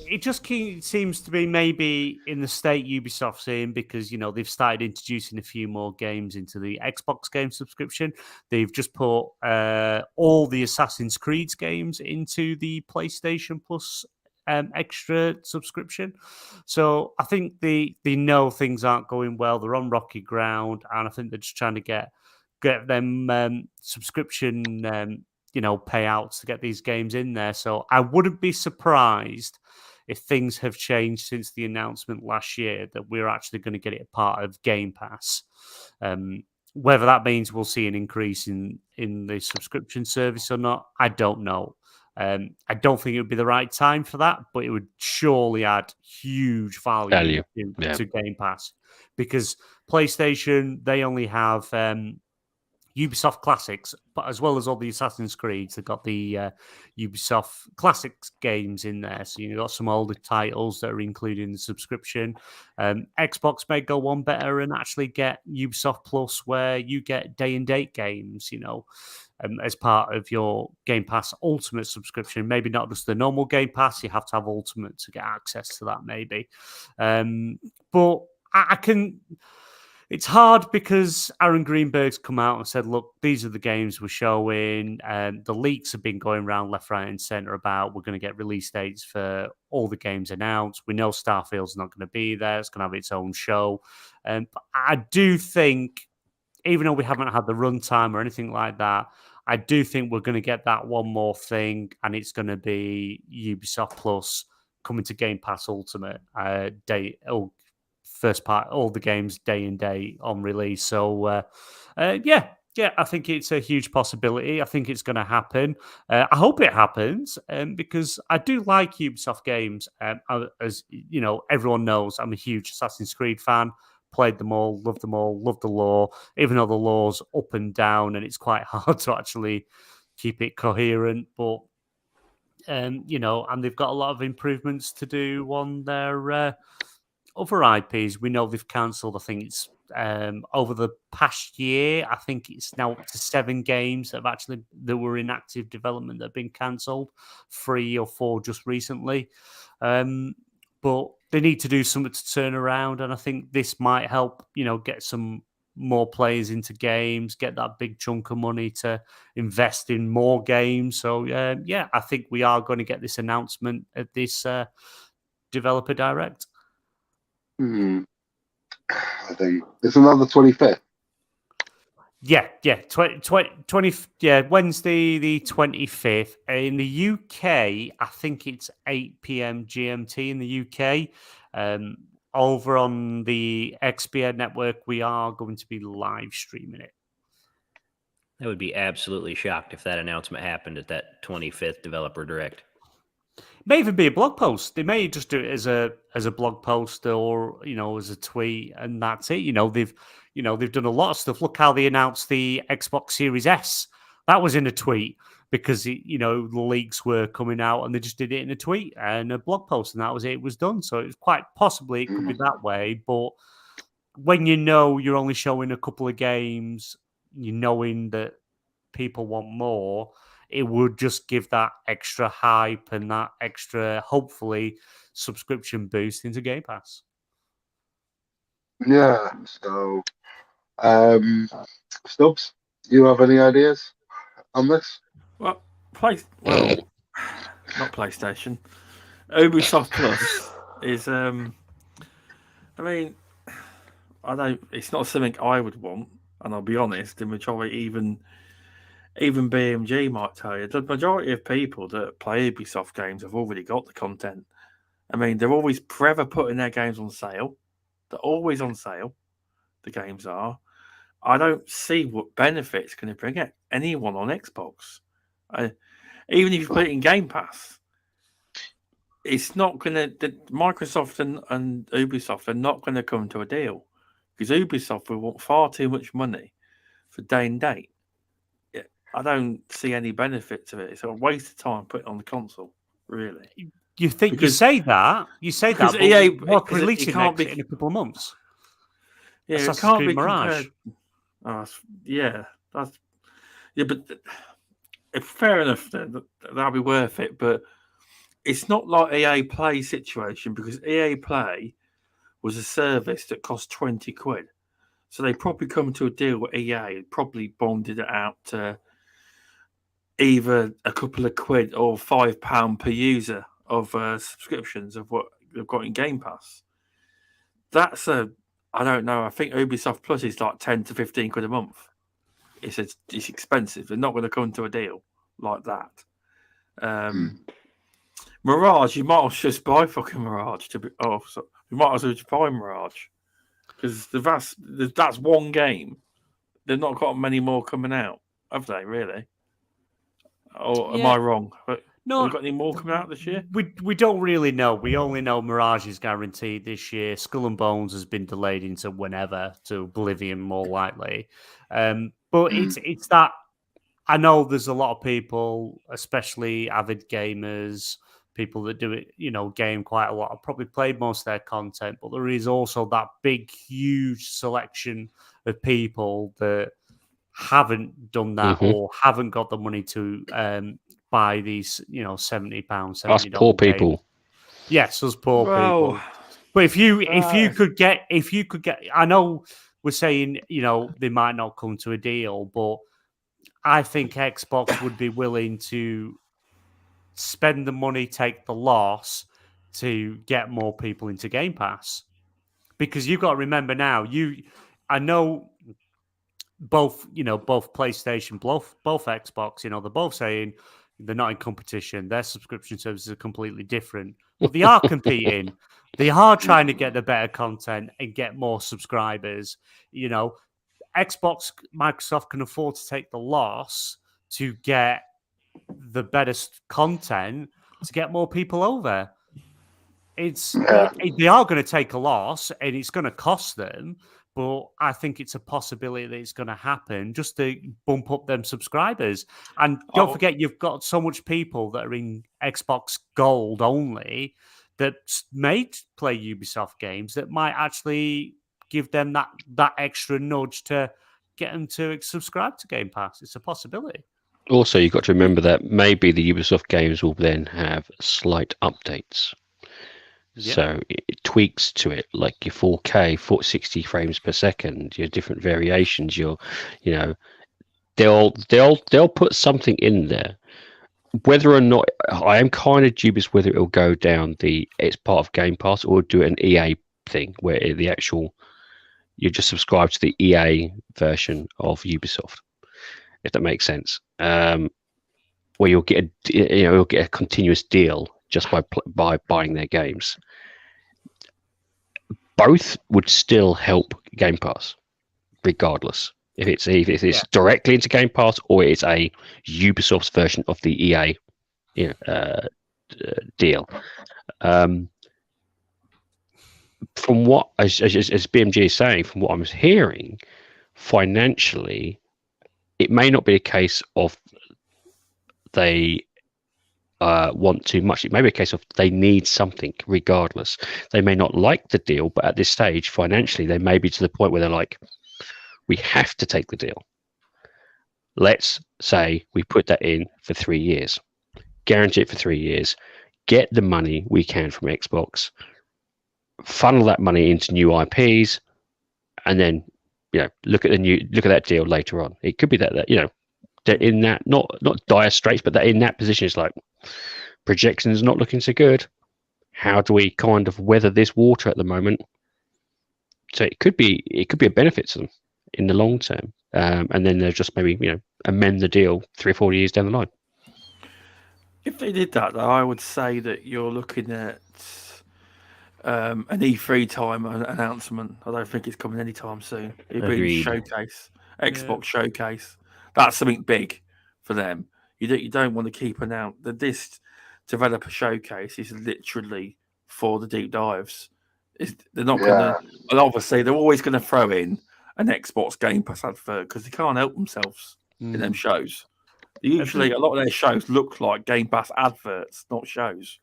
It just seems to be maybe in the state Ubisoft's in because they've started introducing a few more games into the Xbox game subscription. They've just put all the Assassin's Creed games into the PlayStation Plus extra subscription. So I think they know things aren't going well. They're on rocky ground, and I think they're just trying to get them subscription payouts to get these games in there. So I wouldn't be surprised if things have changed since the announcement last year that we're actually going to get it a part of Game Pass. Whether that means we'll see an increase in the subscription service or not, I don't know. I don't think it would be the right time for that, but it would surely add huge value. To Game Pass because PlayStation, they only have Ubisoft Classics, but as well as all the Assassin's Creeds, they've got the Ubisoft Classics games in there. So you've got some older titles that are included in the subscription. Xbox may go one better and actually get Ubisoft Plus, where you get day and date games, as part of your Game Pass Ultimate subscription. Maybe not just the normal Game Pass, you have to have Ultimate to get access to that, maybe. But I can... It's hard because Aaron Greenberg's come out and said, look, these are the games we're showing. The leaks have been going around left, right, and centre about we're going to get release dates for all the games announced. We know Starfield's not going to be there. It's going to have its own show. But I do think, even though we haven't had the runtime or anything like that, I do think we're going to get that one more thing, and it's going to be Ubisoft Plus coming to Game Pass Ultimate first part, all the games day and day on release. So, yeah, I think it's a huge possibility. I think it's going to happen. I hope it happens because I do like Ubisoft games. As everyone knows, I'm a huge Assassin's Creed fan. Played them all, love the lore, even though the lore's up and down and it's quite hard to actually keep it coherent. But, and they've got a lot of improvements to do on their other IPs. We know they've cancelled, I think it's over the past year, I think it's now up to 7 games that were in active development that have been cancelled, 3 or 4 just recently. But they need to do something to turn around, and I think this might help, get some more players into games, get that big chunk of money to invest in more games. So, yeah, I think we are going to get this announcement at this Developer Direct. I think it's another 25th. Yeah, 20, Wednesday the 25th. In the UK, I think it's 8 p.m. GMT in the UK. Over on the XBN network, we are going to be live streaming it. I would be absolutely shocked if that announcement happened at that 25th Developer Direct. It may even be a blog post. They may just do it as a blog post or as a tweet, and that's it. They've done a lot of stuff. Look how they announced the Xbox Series S. That was in a tweet because the leaks were coming out, and they just did it in a tweet and a blog post, and that was it. It was done. So it was quite possibly it could be that way. But when you're only showing a couple of games, knowing that people want more, it would just give that extra hype and that extra, hopefully, subscription boost into Game Pass. Yeah. So, Stubbs, do you have any ideas on this? Well, not PlayStation. Ubisoft Plus is. I mean, I don't. It's not something I would want, and I'll be honest. The majority, even BMG might tell you, the majority of people that play Ubisoft games have already got the content. I mean, they're always forever putting their games on sale. They're always on sale. The games are. I don't see what benefit it's going to bring anyone on Xbox. even if you put it in Game Pass, it's not going to. Microsoft and Ubisoft are not going to come to a deal because Ubisoft will want far too much money for day and date. I don't see any benefit to it. It's a waste of time putting it on the console, really. You think Because- you say that, because but EA what's because it releasing can't next be- in a couple of months? Yeah, Assassin's it can't Creed be Mirage. compared. But fair enough. That'll be worth it. But it's not like EA Play situation because EA Play was a service that cost £20, so they probably come to a deal with EA. Probably bonded it out to either a couple of quid or £5 per user of subscriptions of what they've got in Game Pass. I don't know. I think Ubisoft Plus is like 10 to 15 quid a month. It's expensive. They're not going to come to a deal like that. Mirage, you might as well just buy fucking Mirage. You might as well just buy Mirage because that's one game. They've not got many more coming out, have they? Really? Or am I wrong? No, have they got any more coming out this year? We don't really know. We only know Mirage is guaranteed this year. Skull and Bones has been delayed into whenever, to Oblivion more likely. But it's that I know there's a lot of people, especially avid gamers, people that do it, game quite a lot. I've probably played most of their content, but there is also that big, huge selection of people that haven't done that or haven't got the money to buy these, £70, $70 Us poor people. games. Yes, us poor people. But if you could get, I know we're saying, they might not come to a deal, but I think Xbox would be willing to spend the money, take the loss to get more people into Game Pass. Because you've got to remember now, I know both PlayStation, both Xbox, they're both saying they're not in competition. Their subscription services are completely different, but they are competing. They are trying to get the better content and get more subscribers. Xbox, Microsoft can afford to take the loss to get the better content to get more people over. They are going to take a loss and it's going to cost them, but I think it's a possibility that it's going to happen just to bump up them subscribers. And don't forget, you've got so much people that are in Xbox Gold only that may play Ubisoft games that might actually give them that extra nudge to get them to subscribe to Game Pass. It's a possibility. Also, you've got to remember that maybe the Ubisoft games will then have slight updates. Yeah. So it tweaks to it, like your 4K, 60 frames per second, your different variations, they'll put something in there. Whether or not, I am kind of dubious whether it'll go down it's part of Game Pass or do an EA thing where you just subscribe to the EA version of Ubisoft, if that makes sense. Where you'll get a continuous deal just by buying their games. Both would still help Game Pass, regardless if it's directly into Game Pass or it's a Ubisoft's version of the EA deal. From what as BMG is saying, from what I'm hearing, financially, it may not be a case of they want too much. It may be a case of they need something regardless. They may not like the deal, but at this stage, financially, they may be to the point where they're like, we have to take the deal. Let's say we put that in for 3 years, guarantee it for 3 years, get the money we can from Xbox, funnel that money into new IPs, and then look at that deal later on. It could be that they're in that not dire straits, but they're in that position. It's like projections not looking so good. How do we kind of weather this water at the moment? So it could be a benefit to them in the long term, and then they'll just maybe amend the deal 3 or 4 years down the line. If they did that, though, I would say that you're looking at an E3 time announcement. I don't think it's coming anytime soon. It'll be a showcase, Xbox showcase. That's something big for them. You don't want to keep this developer showcase is literally for the deep dives. They're not going to, and obviously they're always going to throw in an Xbox Game Pass advert because they can't help themselves in them shows. Usually, a lot of their shows look like Game Pass adverts, not shows.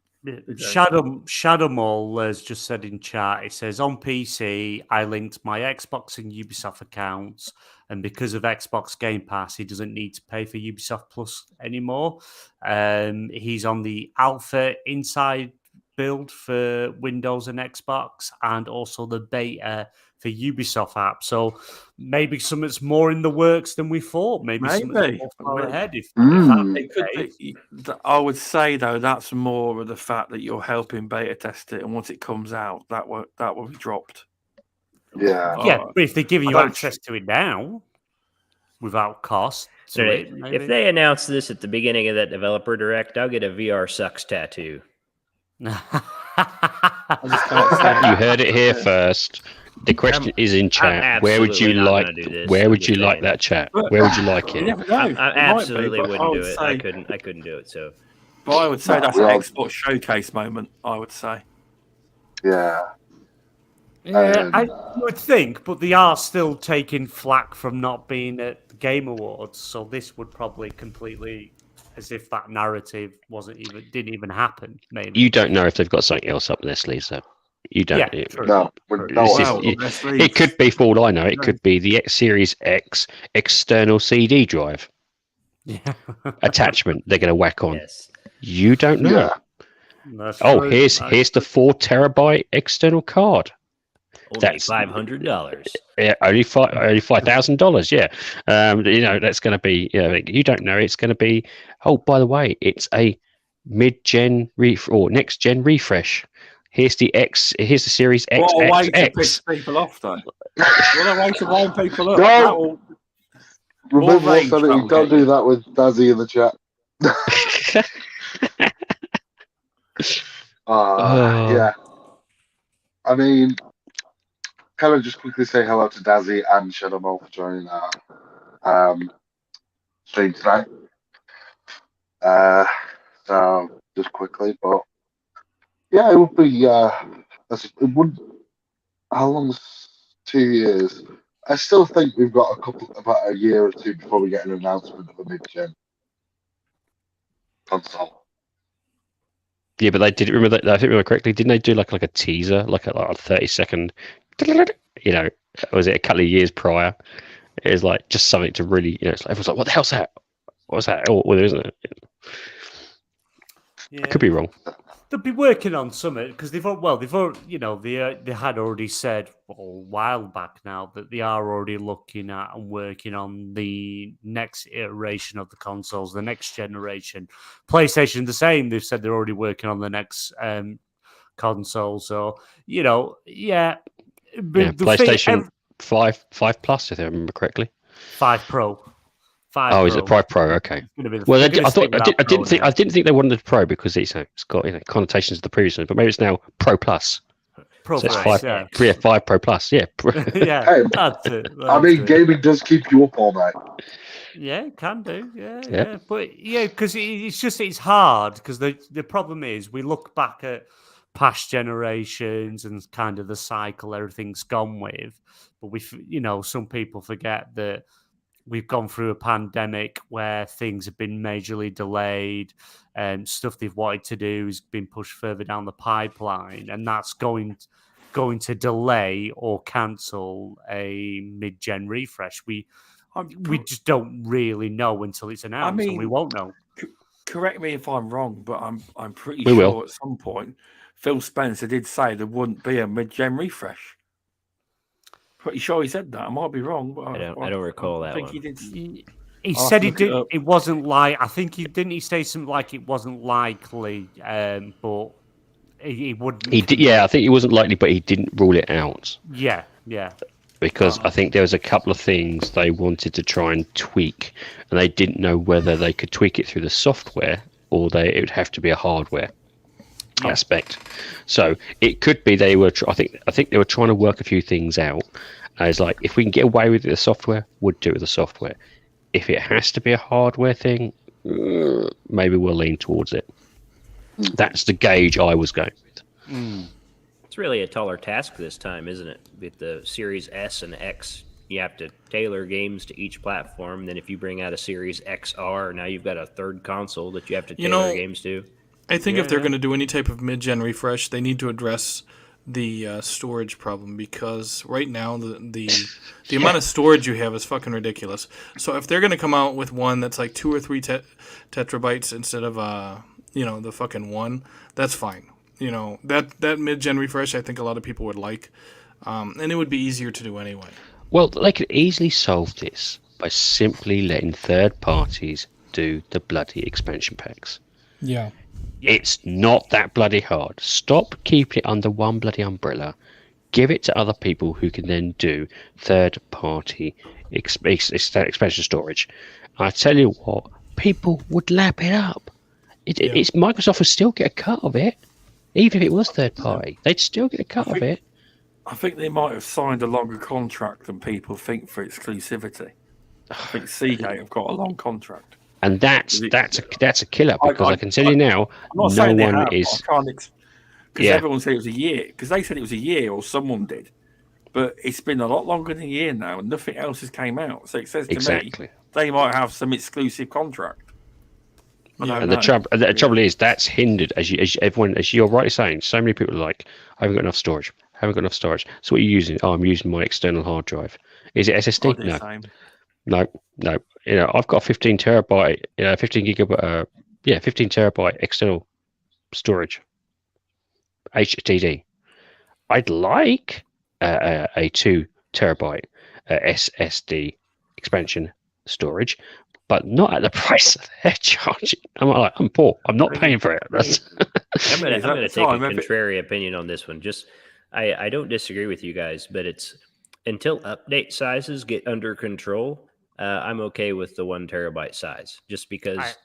Shadow Mall has just said in chat, it says, on PC, I linked my Xbox and Ubisoft accounts, and because of Xbox Game Pass, he doesn't need to pay for Ubisoft Plus anymore. He's on the Alpha Inside build for Windows and Xbox, and also the beta for Ubisoft app. So maybe something's more in the works than we thought. Maybe something's more far ahead. If it could be, I would say though that's more of the fact that you're helping beta test it, and once it comes out, that will be dropped. Yeah, but if they're giving you access to it now without cost, if they announce this at the beginning of that developer direct, I'll get a VR sucks tattoo. You heard it here first. The question is in chat. Where would you like? Where would you like that chat? Where would you like it? I absolutely wouldn't do it. I couldn't do it. So, but I would say that's an Xbox showcase moment. I would say. Yeah. I would think, but they are still taking flack from not being at the Game Awards. So this would probably completely, as if that narrative didn't even happen. Maybe you don't know if they've got something else up their sleeves, though. You don't. Yeah, it could be, for all I know, it could be the X Series X external CD drive attachment they're going to whack on. Yes. You don't know. Yeah. Here's the 4 terabyte external card. That's $500. Yeah, only $5,000. Yeah, that's going to be. You don't know. It's going to be. Oh, by the way, it's a mid-gen or next-gen refresh. Here's the Series X. What a way to piss people off, though. What a way to wind people up. No. RemovalableSanity, don't do that with Dazzy in the chat. Yeah. I mean, can I just quickly say hello to Dazzy and Shadow Mo for joining our stream tonight? So, just quickly, but yeah, it would be. It would. How long's 2 years? I still think we've got about a year or two before we get an announcement of a mid-gen console. Yeah, but they did. Remember that? I think remember correctly. Didn't they do like a teaser, like a 30-second? Was it a couple of years prior? It was like just something to really, it's like, everyone's like, "What the hell's that? What's that?" Oh, well, there isn't it. Yeah. I could be wrong. They'll be working on something because they had already said a while back now that they are already looking at and working on the next iteration of the consoles, the next generation. PlayStation the same. They've said they're already working on the next console. So PlayStation 5 Plus, if I remember correctly. 5 Pro. Is it 5 Pro? Okay. Well, I didn't think they wanted the Pro because it's got connotations of the previous one, but maybe it's now Pro Plus. Pro so Plus, 5 Pro Plus, yeah. Yeah, hey, that's it. Gaming does keep you up all night. Yeah, it can do. Yeah. But because it's hard because the problem is we look back at past generations and kind of the cycle everything's gone with, but some people forget that we've gone through a pandemic where things have been majorly delayed and stuff they've wanted to do has been pushed further down the pipeline, and that's going to delay or cancel a mid-gen refresh. We just don't really know until it's announced, and we won't know. Correct me if I'm wrong, but I'm pretty sure at some point Phil Spencer did say there wouldn't be a mid-gen refresh. Pretty sure he said that. I might be wrong, but I don't recall that. I think one. he did. He said he did. It wasn't like. I think he didn't. He say something like it wasn't likely, but he wouldn't. He did. Yeah, I think it wasn't likely, but he didn't rule it out. Yeah. Because I think there was a couple of things they wanted to try and tweak, and they didn't know whether they could tweak it through the software or it would have to be a hardware aspect. So it could be they were. I think they were trying to work a few things out. It's like if we can get away with the software, we'd do it with the software. If it has to be a hardware thing, maybe we'll lean towards it. That's the gauge I was going with. It's really a taller task this time, isn't it? With the Series S and X, you have to tailor games to each platform. Then if you bring out a Series XR, now you've got a third console that you have to tailor games to. I think if they're going to do any type of mid-gen refresh, they need to address the storage problem, because right now the amount of storage you have is fucking ridiculous. So if they're going to come out with one that's like 2 or 3 tetrabytes instead of the fucking one, that's fine. That mid-gen refresh, I think a lot of people would like, and it would be easier to do anyway. Well, they could easily solve this by simply letting third parties do the bloody expansion packs. Yeah. It's not that bloody hard. Stop keeping it under one bloody umbrella. Give it to other people who can then do third-party expansion storage. I tell you what, people would lap it up. It's Microsoft would still get a cut of it, even if it was third-party. They'd still get a cut of it. I think they might have signed a longer contract than people think for exclusivity. I think Seagate have got a long contract. And that's a killer, because I can tell you now, no one is. Because everyone said it was a year. Because they said it was a year, or someone did. But it's been a lot longer than a year now, and nothing else has came out. So it says to me they might have some exclusive contract. And the trouble is that's hindered, as you're rightly saying. So many people are like, I haven't got enough storage. So what are you using? Oh, I'm using my external hard drive. Is it SSD? No. I've got 15 terabyte, 15 gigabyte, 15 terabyte external storage, HDD. I'd like a 2 terabyte SSD expansion storage, but not at the price that they're charging. I'm poor. I'm not paying for it. I'm going to take a contrary opinion on this one. I don't disagree with you guys, but it's until update sizes get under control. I'm okay with the 1 terabyte size, just because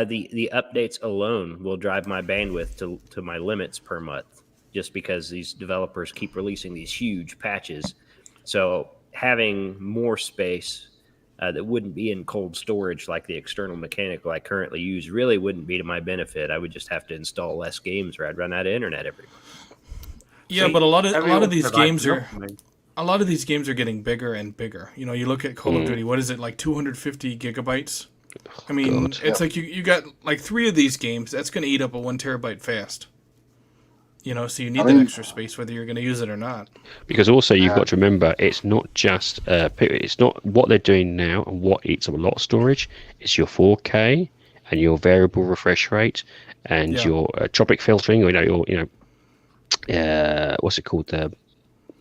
the updates alone will drive my bandwidth to my limits per month, just because these developers keep releasing these huge patches. So having more space that wouldn't be in cold storage like the external mechanical I currently use really wouldn't be to my benefit. I would just have to install less games, or I'd run out of internet every month. Yeah, but a lot of these games are getting bigger and bigger. You look at Call of Duty. What is it, like 250 gigabytes? I mean, it's like you got like 3 of these games. That's going to eat up a 1 terabyte fast. So you need that extra space, whether you're going to use it or not. Because also you've got to remember, it's not just it's not what they're doing now and what eats up a lot of storage. It's your 4K and your variable refresh rate and your tropic filtering. What's it called?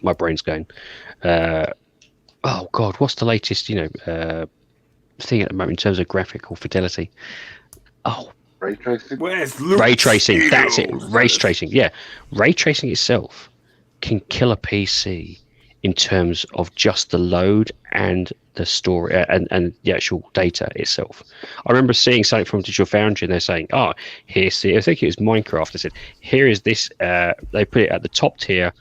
My brain's going. Oh God, what's the latest thing at the moment in terms of graphical fidelity? Oh, ray tracing. Ray tracing. That's it. Ray tracing. Yeah, ray tracing itself can kill a PC in terms of just the load and the story and the actual data itself. I remember seeing something from Digital Foundry, and they're saying, I think it was Minecraft. They said, here is this. They put it at the top tier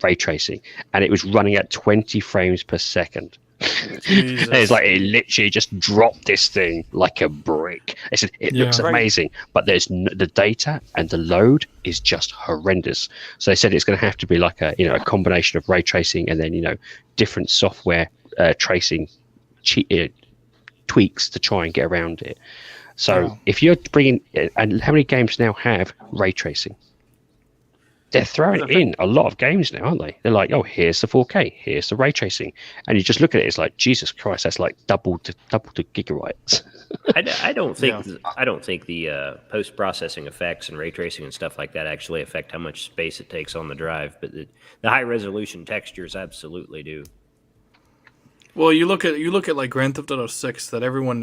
ray tracing, and it was running at 20 frames per second. It's like it literally just dropped this thing like a brick. They said it looks amazing, but there's the data and the load is just horrendous. So they said it's going to have to be like a combination of ray tracing and then different software tracing tweaks to try and get around it. So if you're bringing, and how many games now have ray tracing? They're throwing in a lot of games now, aren't they? They're like, oh, here's the 4K, here's the ray tracing, and you just look at it, it's like, Jesus Christ, that's like double to gigabytes. I don't think the post processing effects and ray tracing and stuff like that actually affect how much space it takes on the drive, but the high resolution textures absolutely do. Well, you look at like Grand Theft Auto 6, that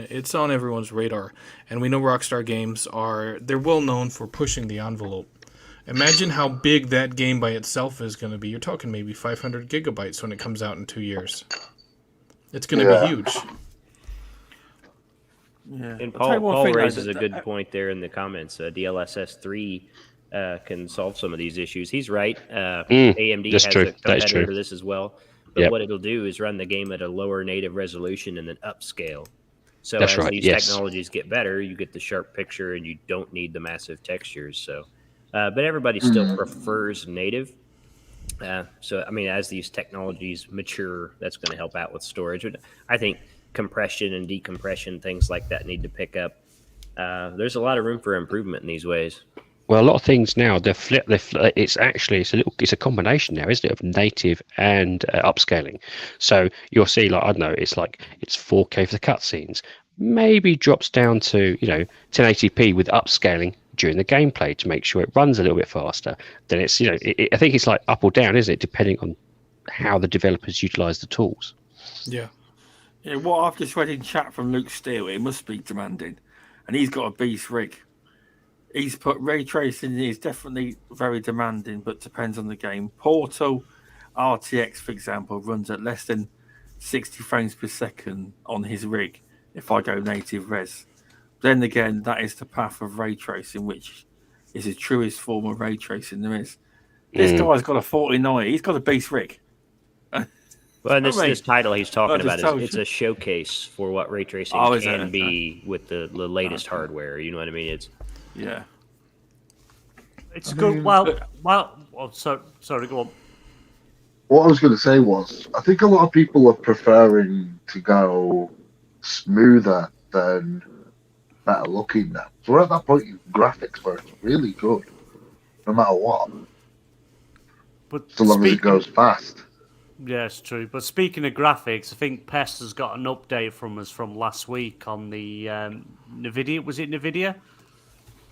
it's on everyone's radar, and we know Rockstar Games they're well known for pushing the envelope. Imagine how big that game by itself is going to be. You're talking maybe 500 gigabytes when it comes out in 2 years. It's going to be huge. Yeah. And Paul raises a good point there in the comments. DLSS 3 can solve some of these issues. He's right. AMD has a competitor to this as well. But what it'll do is run the game at a lower native resolution and then upscale. So That's as right, these yes. technologies get better, you get the sharp picture and you don't need the massive textures. So, but everybody still prefers native. So, I mean, as these technologies mature, that's going to help out with storage. I think compression and decompression, things like that, need to pick up. There's a lot of room for improvement in these ways. Well, a lot of things now it's a combination now, isn't it, of native and upscaling. So you'll see, like, I don't know, it's 4K for the cutscenes, maybe drops down to 1080p with upscaling during the gameplay to make sure it runs a little bit faster. Then it's I think it's like up or down, isn't it, depending on how the developers utilize the tools. Yeah. Yeah, what I've just read in chat from Luke Steele, it must be demanding, and he's got a beast rig. He's put ray tracing is definitely very demanding, but depends on the game. Portal RTX, for example, runs at less than 60 frames per second on his rig if I go native res. Then again, that is the path of ray tracing, which is the truest form of ray tracing there is. This guy's got a 4090. He's got a beast rig. Well, and this title he's talking about it's you. a showcase for what ray tracing can be with the latest hardware. You know what I mean? It's good. Sorry, go on. What I was going to say was, I think a lot of people are preferring to go smoother than better looking now. So we're at that point in graphics where it's really good, no matter what. But so long as it goes fast. Yeah, it's true. But speaking of graphics, I think Pest has got an update from us from last week on the NVIDIA. Was it NVIDIA?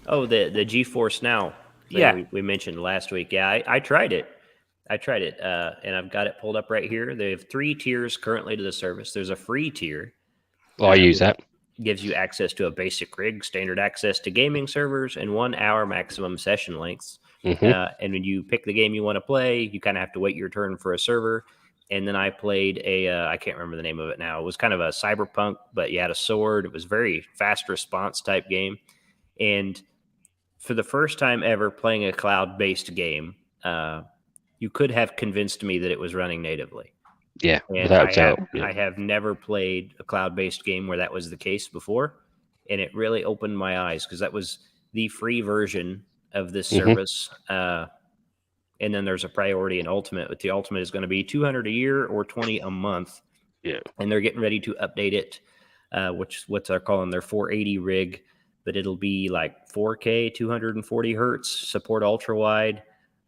Oh, the GeForce Now thing we mentioned last week. Yeah, I tried it. And I've got it pulled up right here. They have 3 tiers currently to the service. There's a free tier. I use that. Gives you access to a basic rig, standard access to gaming servers, and 1 hour maximum session lengths. And when you pick the game you want to play, you kind of have to wait your turn for a server. And then I played I can't remember the name of it now. It was kind of a cyberpunk, but you had a sword. It was very fast response type game. And for the first time ever playing a cloud-based game, you could have convinced me that it was running natively. Yeah, and without doubt. I have never played a cloud-based game where that was the case before. And it really opened my eyes because that was the free version of this service. And then there's a priority and ultimate, but the ultimate is going to be $200 a year or $20 a month. Yeah. And they're getting ready to update it, which what they're calling their 480 rig, but it'll be like 4K, 240 hertz, support ultra wide,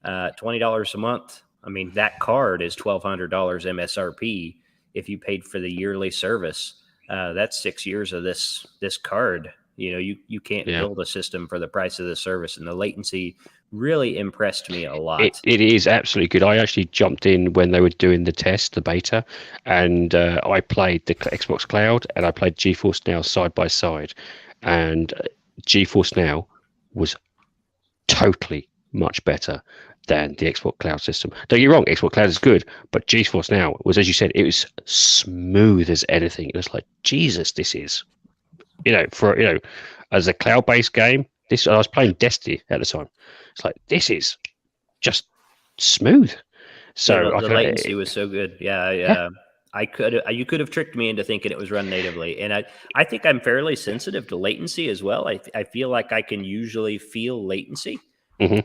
$20 a month. I mean, that card is $1,200 MSRP. If you paid for the yearly service, that's 6 years of this card. You can't build a system for the price of the service, and the latency really impressed me a lot. It is absolutely good. I actually jumped in when they were doing the test, the beta, and I played the Xbox Cloud and I played GeForce Now side by side, and GeForce Now was totally much better than the Xbox Cloud system. Don't get me wrong, Xbox Cloud is good, but GeForce Now was, as you said, it was smooth as anything. It was like, Jesus, this is, as a cloud-based game, I was playing Destiny at the time. It's like, this is just smooth. So the latency was so good. You could have tricked me into thinking it was run natively, and I think I'm fairly sensitive to latency as well. I feel like I can usually feel latency, and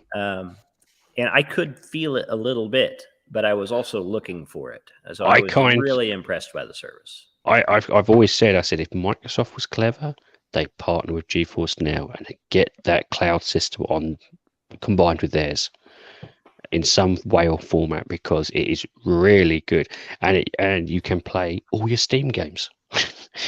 I could feel it a little bit, but I was also looking for it. So I was really impressed by the service. I've always said, if Microsoft was clever, they partner with GeForce Now and get that cloud system on combined with theirs in some way or format, because it is really good, and you can play all your Steam games.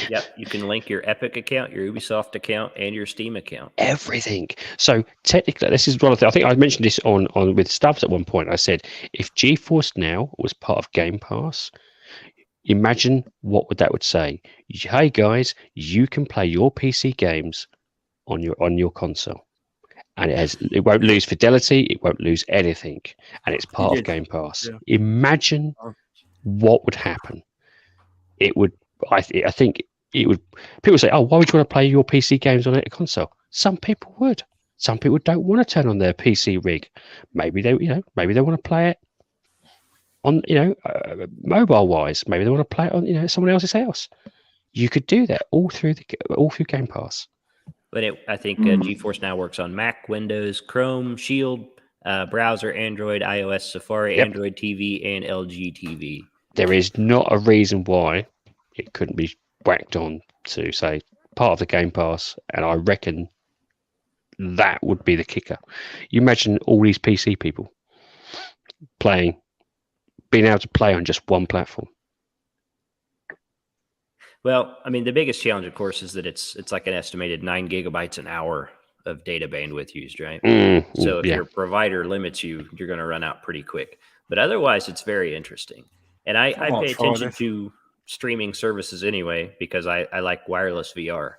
Yep, you can link your Epic account, your Ubisoft account, and your Steam account. Everything. So technically, this is one of the, I think I mentioned this on with Stubbs at one point. I said, if GeForce Now was part of Game Pass, imagine what that would say. Hey guys, you can play your PC games on your console, and it won't lose fidelity, it won't lose anything, and it's part of Game Pass. Yeah. Imagine what would happen. It would. I think it would. People say, "Oh, why would you want to play your PC games on a console?" Some people would. Some people don't want to turn on their PC rig. Maybe they want to play it on, mobile wise. Maybe they want to play it on, someone else's house. You could do that all through Game Pass. But I think GeForce now works on Mac, Windows, Chrome, Shield, browser, Android, iOS, Safari, Android TV, and LG TV. There is not a reason why it couldn't be whacked on to, say, part of the Game Pass, and I reckon that would be the kicker. You imagine all these PC people being able to play on just one platform. Well, I mean, the biggest challenge, of course, is that it's like an estimated 9 gigabytes an hour of data bandwidth used, right? So if your provider limits you, you're going to run out pretty quick. But otherwise, it's very interesting. And I pay attention to streaming services anyway, because I like wireless VR.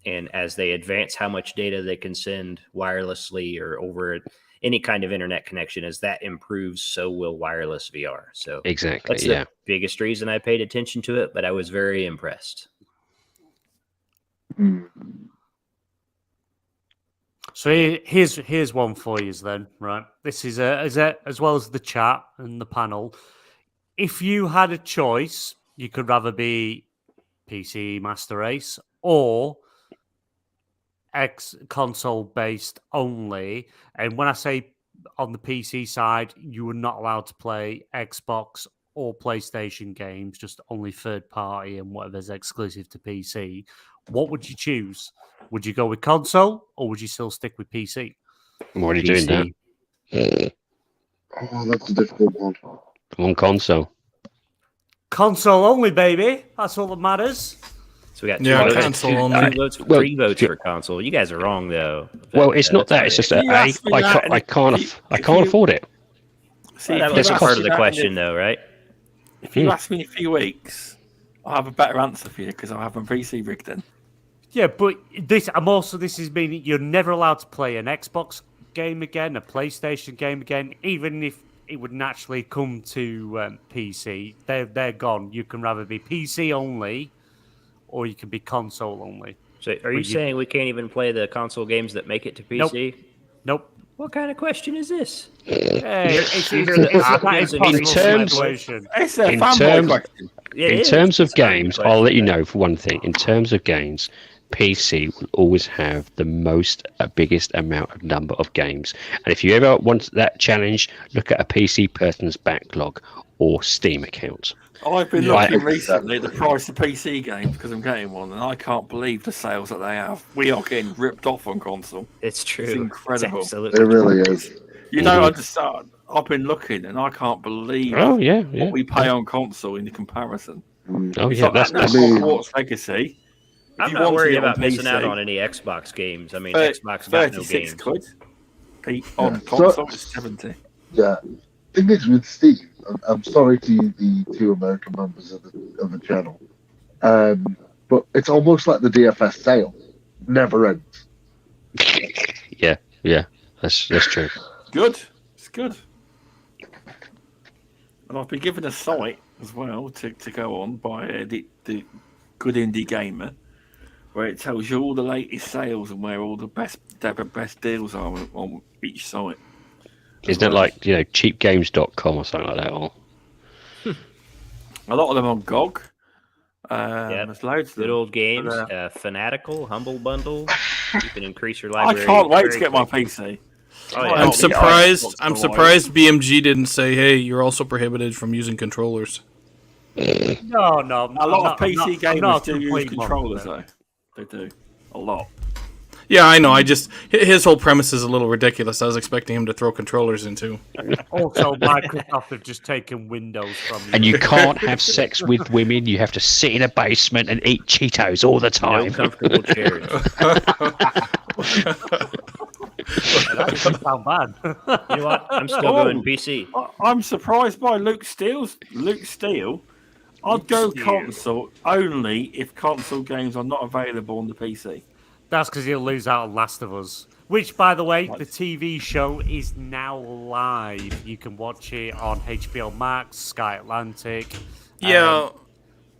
And as they advance how much data they can send wirelessly or over any kind of internet connection, as that improves, so will wireless VR. So exactly, that's the biggest reason I paid attention to it, but I was very impressed. So here's one for you then, right? This is as well as the chat and the panel. If you had a choice, you could rather be PC Master Race or X console based only. And when I say on the PC side, you were not allowed to play Xbox or PlayStation games, just only third party and whatever's exclusive to PC. What would you choose? Would you go with console or would you still stick with PC? I'm already doing that. Oh, that's a difficult one. I'm on console. Console only, baby. That's all that matters. So we got two console votes, only. three votes for console. You guys are wrong, though. Well, it's not that. It's just that I can't afford it. See, that was part of the question, though, right? If you ask me in a few weeks, I'll have a better answer for you because I'll have a PC rigged in. Yeah, but this is meaning you're never allowed to play an Xbox game again, a PlayStation game again, even if it would naturally come to PC. They're gone. You can rather be PC only, or you can be console only. So, are you saying we can't even play the console games that make it to PC? Nope. What kind of question is this? Hey, In terms of games, I'll let you know for one thing. In terms of games, PC will always have the biggest number of games. And if you ever want that challenge, look at a PC person's backlog or Steam account. I've been looking recently at the price of PC games because I'm getting one, and I can't believe the sales that they have. We are getting ripped off on console. It's true. It's incredible. It's it really is. You know, I've been looking, and I can't believe what we pay on console in the comparison. Oh yeah, that's Hogwarts Legacy. I'm not worried about missing out on any Xbox games. I mean, Xbox got no games. £36 on console is 70. Yeah, thing is with Steam. I'm sorry to the two American members of the channel, but it's almost like the DFS sale, never ends. Yeah, that's true. Good, it's good. And I've been given a site as well to go on by the Good Indie Gamer, where it tells you all the latest sales and where all the best deals are on each site. Isn't it like, cheapgames.com or something like that? Or a lot of them on GOG. There's loads of good them. old games. Fanatical, Humble Bundle. You can increase your library. I can't wait to get my PC. Oh, yeah. I'm surprised BMG didn't say, "Hey, you're also prohibited from using controllers." No. A lot of PC gamers do use controllers, though. They do. A lot. Yeah, I know. His whole premise is a little ridiculous. I was expecting him to throw controllers into. Also, Microsoft have just taken Windows from you. And you can't have sex with women. You have to sit in a basement and eat Cheetos all the time. No comfortable chairs. That doesn't sound bad. You know what? I'm still going PC. I'm surprised by Luke Steele. I'd go console only if console games are not available on the PC. That's because he'll lose out on Last of Us. Which, by the way, the TV show is now live. You can watch it on HBO Max, Sky Atlantic. Yeah.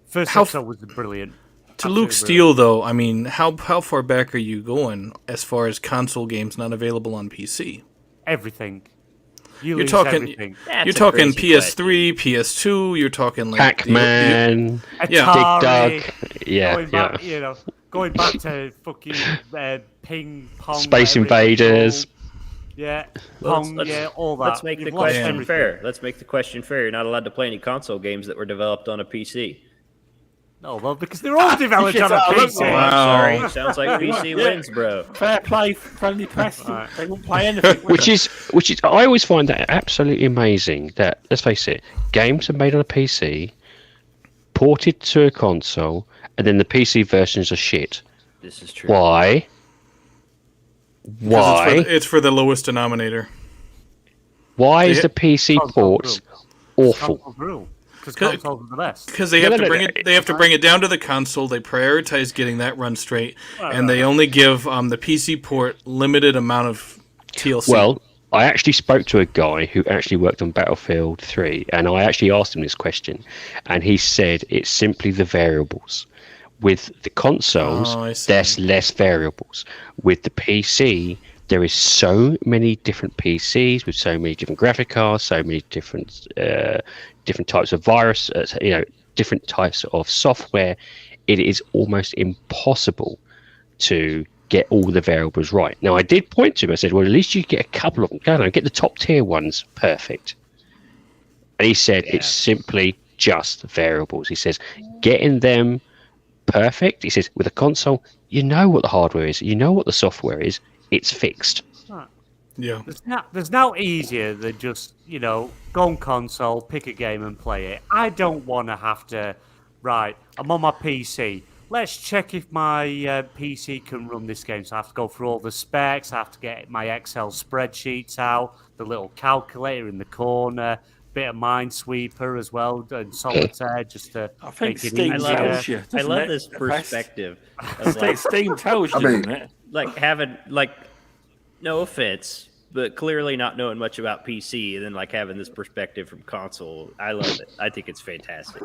First episode was brilliant. To Luke Steele, though, I mean, how far back are you going as far as console games not available on PC? Everything. You You're lose talking. everything. That's You're a talking crazy PS3, PS2. You're talking like Pac-Man, Yeah. Atari, Dig Dug, yeah, going back, going back to fucking ping pong, Space whatever it was Invaders. called. Yeah, Well, Pong, all that. Let's make You've the lost question everything. fair. Let's make the question fair. You're not allowed to play any console games that were developed on a PC. No, well, because they're all developed on a PC. Wow. Sorry, sounds like PC wins, bro. Fair play, friendly press. Right. They won't play anything. which is I always find that absolutely amazing. That, let's face it, games are made on a PC, ported to a console, and then the PC versions are shit. This is true. Why? 'Cause Why? it's for the lowest denominator. Why is Yeah. the PC Console ports awful? Consoles rule. Because consoles are the best. Because they No, have no, to no, bring no. it. They have to bring it down to the console. They prioritize getting that run straight, and they only give the PC port limited amount of TLC. Well, I actually spoke to a guy who actually worked on Battlefield 3, and I actually asked him this question, and he said it's simply the variables. With the consoles, Oh, I see. there's less variables. With the PC, there is so many different PCs with so many different graphic cards, so many different types of virus, different types of software. It is almost impossible to get all the variables right. Now, I did point to him. I said, well, at least you get a couple of them. Go on, get the top tier ones perfect. And he said, it's simply just variables. He says, getting them perfect. He says, with a console, you know what the hardware is. You know what the software is. It's fixed. yeah. There's now easier than just, go on console, pick a game and play it. I don't want to have to, right, I'm on my PC. Let's check if my PC can run this game. So I have to go through all the specs. I have to get my Excel spreadsheets out, the little calculator in the corner, bit of Minesweeper as well, and Solitaire just to I think make it Steam easier. tells you. I doesn't love it? this The press? perspective. Of like, Steam tells you, I mean- doesn't it? like having no offense, but clearly not knowing much about PC, and then like having this perspective from console. I love it. I think it's fantastic.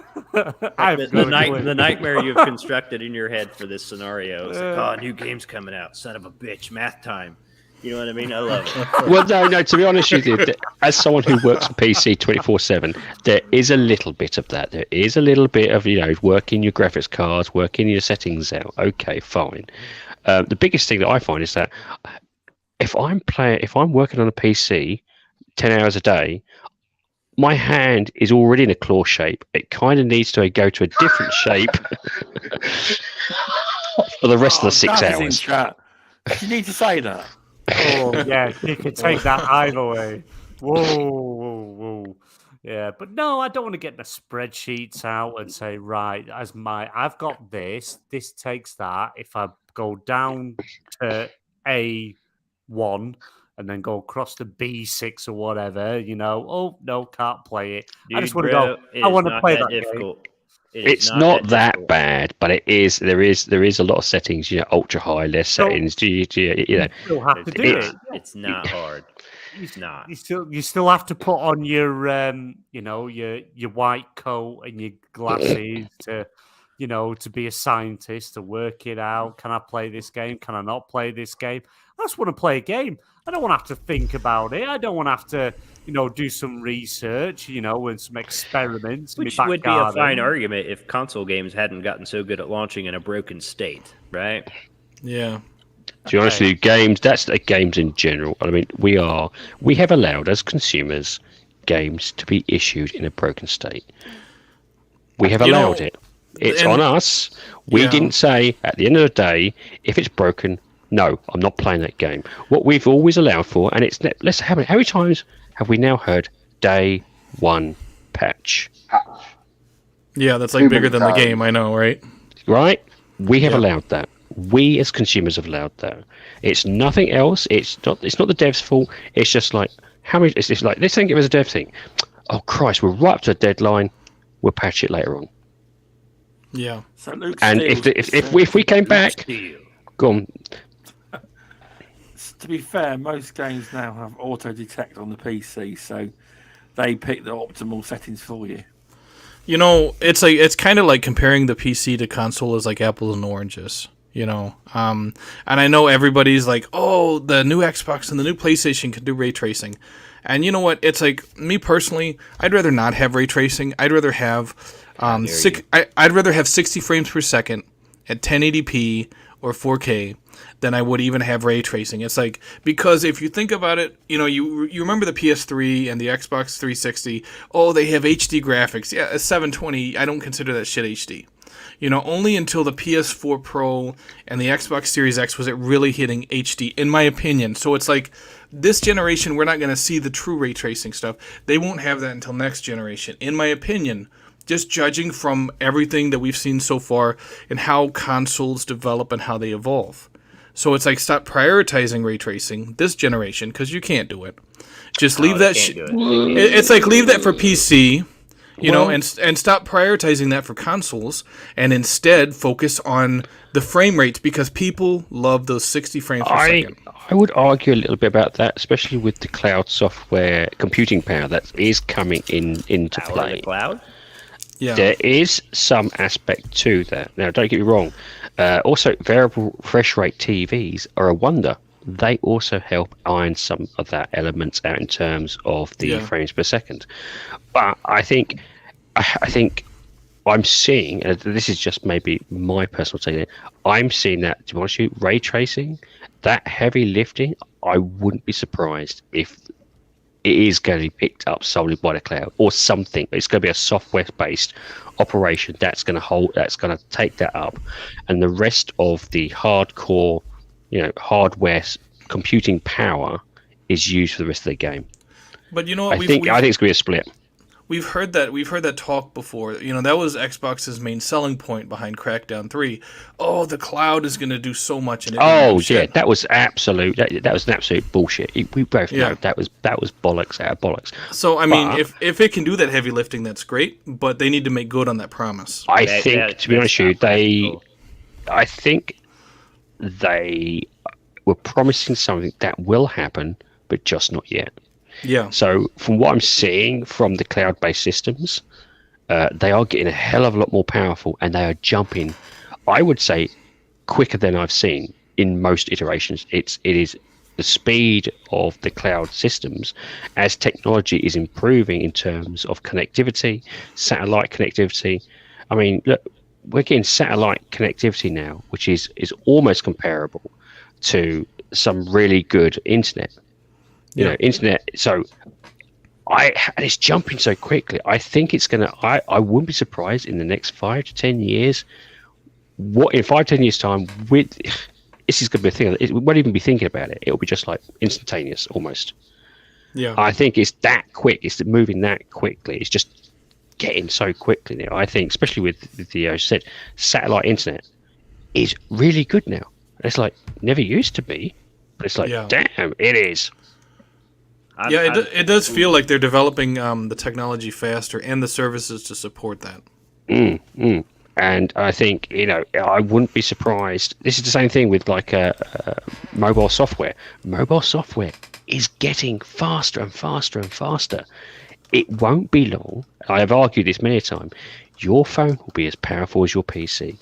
I have no clue. The nightmare you've constructed in your head for this scenario. It's like, oh, new game's coming out. Son of a bitch, math time. You know what I mean? I love it. Well, no, to be honest with you, as someone who works on PC 24/7, there is a little bit of that. There is a little bit of, working your graphics cards, working your settings out. Okay, fine. The biggest thing that I find is that if I'm working on a PC 10 hours a day, my hand is already in a claw shape. It kind of needs to go to a different shape for the rest of the 6 That is in hours. chat. You need to say that. Oh, yeah, you could take that either way. Whoa. Yeah, but no, I don't want to get the spreadsheets out and say, right, I've got this takes that. If I go down to A1 and then go across to B6 or whatever, oh, no, can't play it. I just want to go, I want to play that game. It's not that bad, but it is. There is a lot of settings. Ultra high, less settings. You still have to do it. It's not hard. It's not. You still have to put on your your white coat and your glasses to be a scientist, to work it out. Can I play this game? Can I not play this game? I just want to play a game. I don't want to have to think about it. I don't want to have to do some research, and some experiments. in my Which back would be a garden. fine argument if console games hadn't gotten so good at launching in a broken state, right? Yeah. To be honest with you, games. That's the games in general. I mean, we have allowed as consumers games to be issued in a broken state. We have allowed it. It's on us. We didn't say at the end of the day, if it's broken, no, I'm not playing that game. What we've always allowed for, and it's how many times have we now heard day one patch? Yeah, that's like bigger than the game. I know, right? Right? We have allowed that. We as consumers have allowed that. It's nothing else. It's not the devs' fault. It's just like how many? It's like let's think it was a dev thing. Oh Christ, we're right up to a deadline. We'll patch it later on. Yeah. So Luke And if we came back, go on. To be fair, most games now have auto detect on the PC, so they pick the optimal settings for you. It's kind of like comparing the PC to console as like apples and oranges. And I know everybody's like, oh, the new Xbox and the new PlayStation can do ray tracing. And you know what? It's like, me personally, I'd rather not have ray tracing. I'd rather have I'd rather have 60 frames per second at 1080p or 4K than I would even have ray tracing. It's like, because if you think about it, you remember the PS3 and the Xbox 360. Oh, they have HD graphics. Yeah, a 720. I don't consider that shit HD. Only until the PS4 Pro and the Xbox Series X was it really hitting HD, in my opinion. So it's like, this generation, we're not going to see the true ray tracing stuff. They won't have that until next generation, in my opinion. Just judging from everything that we've seen so far and how consoles develop and how they evolve. So it's like, stop prioritizing ray tracing this generation, because you can't do it. Just leave that shit. It's like, leave that for PC, and stop prioritizing that for consoles, and instead focus on the frame rates, because people love those 60 frames per second. I would argue a little bit about that, especially with the cloud software computing power that is coming into play. The cloud? Yeah. There is some aspect to that. Now, don't get me wrong. Also, variable refresh rate TVs are a wonder. They also help iron some of that elements out in terms of the frames per second. But I think I'm seeing, and this is just maybe my personal take, I'm seeing that, to be honest with you, ray tracing, that heavy lifting, I wouldn't be surprised if it is going to be picked up solely by the cloud or something. It's going to be a software-based operation that's going to take that up, and the rest of the hardcore, hardware computing power is used for the rest of the game. But you know what? I think it's going to be a split. We've heard that talk before. That was Xbox's main selling point behind Crackdown 3. Oh, the cloud is going to do so much. And that was absolute. That was an absolute bullshit. We both know that was bollocks out of bollocks. So I mean, if it can do that heavy lifting, that's great. But they need to make good on that promise. I think, to be honest with you, I think they were promising something that will happen, but just not yet. Yeah. So from what I'm seeing from the cloud-based systems, they are getting a hell of a lot more powerful, and they are jumping, I would say, quicker than I've seen in most iterations. It is the speed of the cloud systems as technology is improving in terms of connectivity, satellite connectivity. I mean, look, we're getting satellite connectivity now, which is almost comparable to some really good internet. Internet. So and it's jumping so quickly. I think it's going to, I wouldn't be surprised in the next 5 to 10 years, in 5 to 10 years time, this is going to be a thing. We won't even be thinking about it. It'll be just like instantaneous almost. Yeah. I think it's that quick. It's moving that quickly. It's just getting so quickly now. I think, especially with the satellite internet is really good now. It's like, never used to be, but it's like, damn, it is. It does feel like they're developing the technology faster and the services to support that. And I think, I wouldn't be surprised. This is the same thing with like mobile software. Mobile software is getting faster and faster and faster. It won't be long. I have argued this many times. Your phone will be as powerful as your PC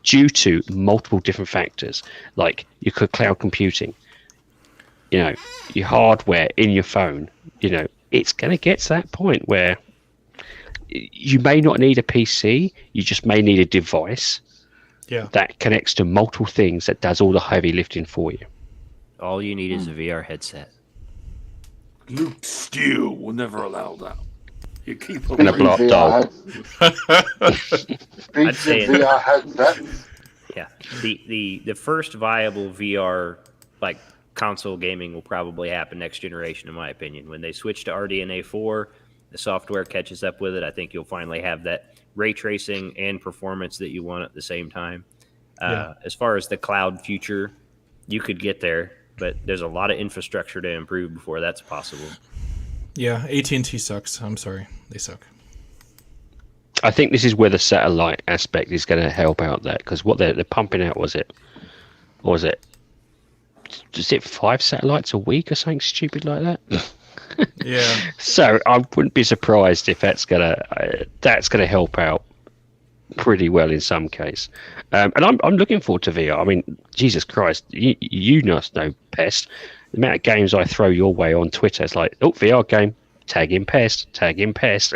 due to multiple different factors, like your cloud computing. Your hardware in your phone, it's going to get to that point where you may not need a PC, you just may need a device that connects to multiple things that does all the heavy lifting for you. All you need is a VR headset. Luke Steele will never allow that. You keep And a block doll. I'd say VR headset. Yeah, the first viable VR console gaming will probably happen next generation, in my opinion. When they switch to RDNA 4, the software catches up with it. I think you'll finally have that ray tracing and performance that you want at the same time. As far as the cloud future, you could get there, but there's a lot of infrastructure to improve before that's possible. Yeah, AT&T sucks. I'm sorry, they suck. I think this is where the satellite aspect is going to help out that, because what they're pumping out was it 5 satellites a week or something stupid like that? Yeah. So I wouldn't be surprised if that's gonna help out pretty well in some case. And I'm looking forward to VR. I mean, Jesus Christ, you must know, Pest. The amount of games I throw your way on Twitter, it's like, oh, VR game, tag in pest, tag in pest.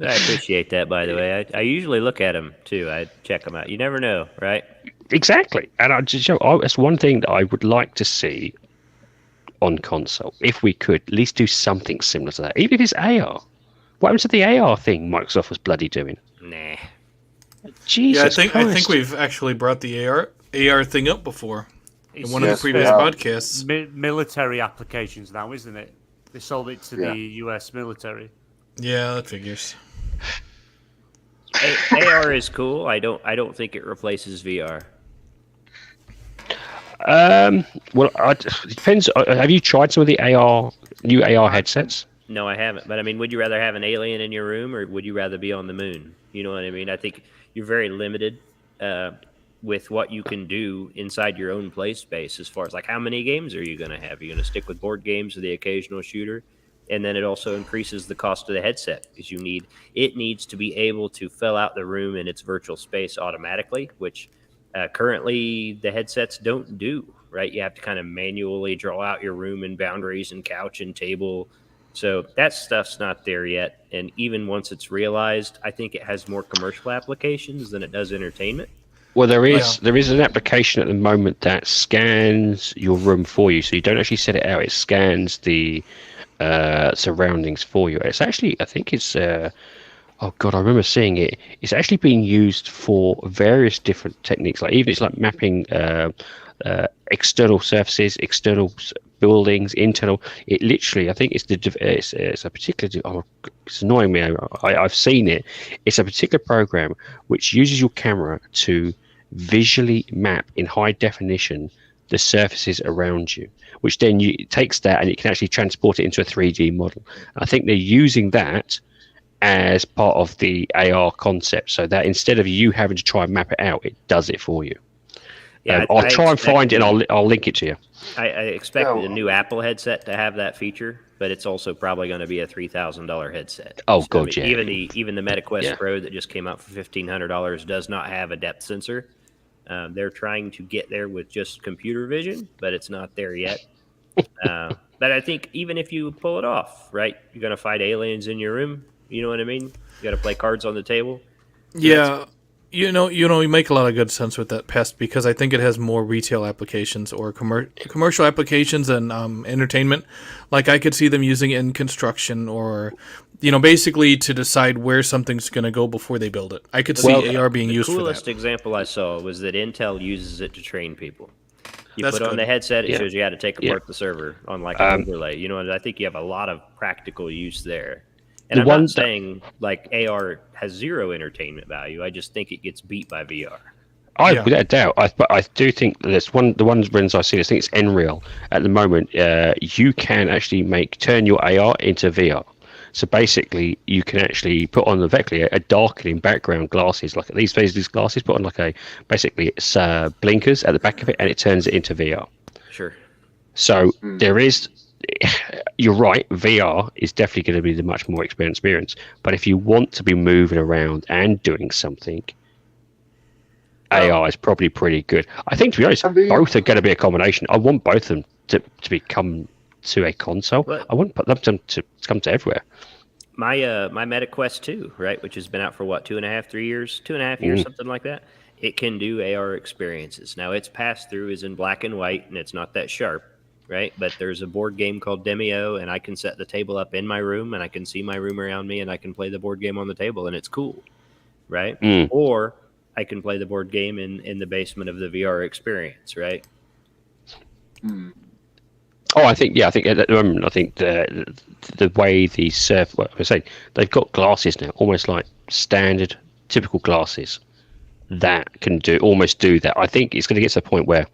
I appreciate that, by the way. I usually look at them too. I check them out. You never know, right? Exactly, and that's one thing that I would like to see on console, if we could at least do something similar to that, even if it's AR. What happened to the AR thing Microsoft was bloody doing? Nah. Jesus I Christ. think we've actually brought the AR thing up before in one of Yes, the previous we have. podcasts. Military applications now, isn't it? They sold it to the US military. Yeah, that figures. AR is cool. I don't think it replaces VR. Well, it depends. Have you tried some of the new AR headsets? No, I haven't. But I mean, would you rather have an alien in your room, or would you rather be on the moon? You know what I mean? I think you're very limited with what you can do inside your own play space, as far as like how many games are you going to have? Are you going to stick with board games or the occasional shooter? And then it also increases the cost of the headset because it needs to be able to fill out the room in its virtual space automatically, which currently the headsets don't do, right? You have to kind of manually draw out your room and boundaries and couch and table. So that stuff's not there yet. And even once it's realized, I think it has more commercial applications than it does entertainment. Well, there is an application at the moment that scans your room for you, so you don't actually set it out. It scans the surroundings for you. It's actually, I think it's oh god, I remember seeing it. It's actually being used for various different techniques. Like even it's like mapping external surfaces, external buildings, internal. It literally, I think it's a particular. Oh, it's annoying me. I've seen it. It's a particular program which uses your camera to visually map in high definition the surfaces around you, which then it takes that and it can actually transport it into a 3D model. I think they're using that as part of the AR concept, so that instead of you having to try and map it out, it does it for you. Yeah, I'll try and find it and I'll link it to you. I expect the new Apple headset to have that feature, but it's also probably going to be a $3,000 headset. Oh, So, God, I mean, yeah. Even the MetaQuest Yeah. Pro that just came out for $1,500 does not have a depth sensor. They're trying to get there with just computer vision, but it's not there yet. But I think even if you pull it off, right, you're going to fight aliens in your room. You know what I mean? You got to play cards on the table. Yeah, you make a lot of good sense with that, Pest, because I think it has more retail applications or commercial applications and entertainment. Like I could see them using it in construction or, basically to decide where something's going to go before they build it. I could see AR being used for that. The coolest example I saw was that Intel uses it to train people. You That's put on good. the headset, it Yeah. shows you how to take apart the server on like an overlay. I think you have a lot of practical use there. And I'm not saying like AR has zero entertainment value. I just think it gets beat by VR. Without a doubt. But I do think there's the ones I see. I think it's Nreal at the moment. You can actually turn your AR into VR. So basically, you can actually put on a darkening background glasses, like these glasses. Put on it's blinkers at the back of it, and it turns it into VR. Sure. So there is. You're right. VR is definitely going to be the much more experience. But if you want to be moving around and doing something, AR is probably pretty good. I think, to be honest, both are going to be a combination. I want both of them to become to a console. I want them to come to everywhere. My MetaQuest 2, right, which has been out for what, 3 years, something like that. It can do AR experiences. Now its pass through is in black and white, and it's not that sharp, right? But there's a board game called Demio, and I can set the table up in my room, and I can see my room around me, and I can play the board game on the table, and it's cool, right? Or I can play the board game in the basement of the VR experience, right? Oh, I think at the moment, I think the way the surf, they've got glasses now, almost like standard, typical glasses that can almost do that. I think it's going to get to the point where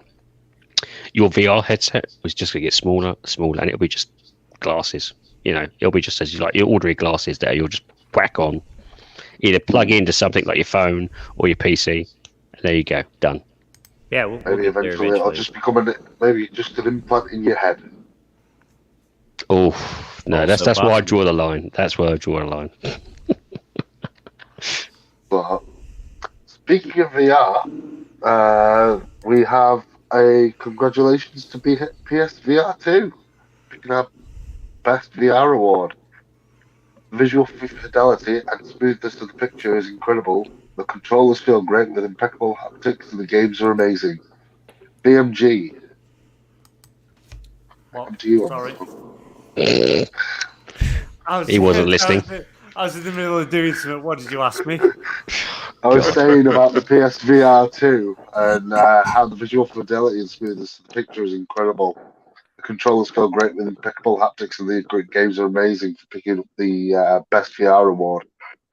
your VR headset is just going to get smaller, and it'll be just glasses. It'll be just as your ordinary glasses that you'll just whack on, either plug into something like your phone or your PC, and there you go, done. Yeah, maybe eventually it'll just become maybe just an implant in your head. Oh no, that's where I draw the line. That's where I draw the line. But speaking of VR, we have Congratulations to PSVR 2 picking up Best VR Award. Visual fidelity and smoothness of the picture is incredible. The controllers feel great with impeccable haptics, and the games are amazing. BMG, I come What? to you on Sorry. this one. He wasn't listening. I was in the middle of doing something. What did you ask me? I was saying about the PSVR 2 and how the visual fidelity and smoothness of the picture is incredible. The controllers feel great with impeccable haptics, and the games are amazing for picking up the Best VR Award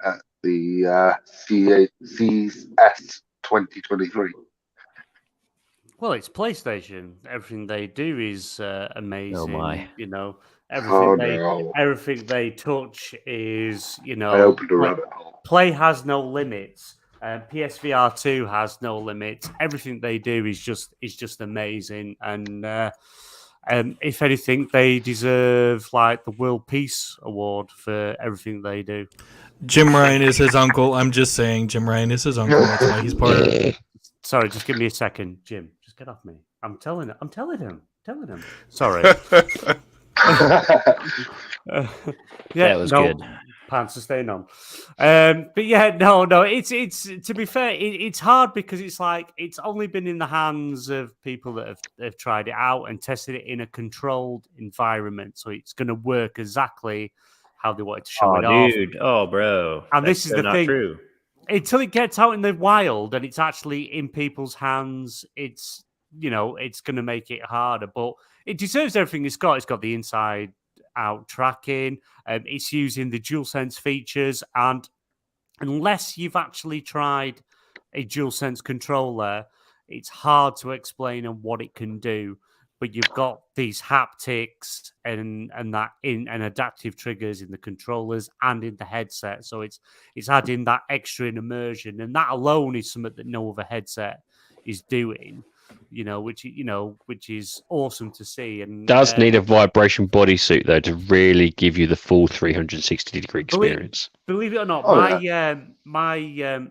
at the CES 2023. Well, it's PlayStation. Everything they do is amazing. Oh my. You know, Oh no! everything they touch is, you know, I opened a rabbit hole. play has no limits. PSVR 2 has no limits. Everything they do is just amazing. And if anything, they deserve like the World Peace Award for everything they do. Jim Ryan is his uncle. I'm just saying, Jim Ryan is his uncle. That's why he's part of it. Sorry, just give me a second, Jim. Just get off me. I'm telling him. Sorry. That was good. Pants are staying on. But yeah, no. It's to be fair, it's hard because it's like it's only been in the hands of people that have tried it out and tested it in a controlled environment, so it's going to work exactly how they wanted to show it off. Dude. Oh, bro. And That's this is so the not thing. True. Until it gets out in the wild and it's actually in people's hands, it's it's going to make it harder. But it deserves everything it's got. It's got the inside out tracking. It's using the DualSense features, and unless you've actually tried a DualSense controller, it's hard to explain on what it can do. But you've got these haptics and adaptive triggers in the controllers and in the headset, so it's adding that extra immersion, and that alone is something that no other headset is doing. Which is awesome to see. And Does need a vibration bodysuit though to really give you the full 360-degree experience. Believe it or not, my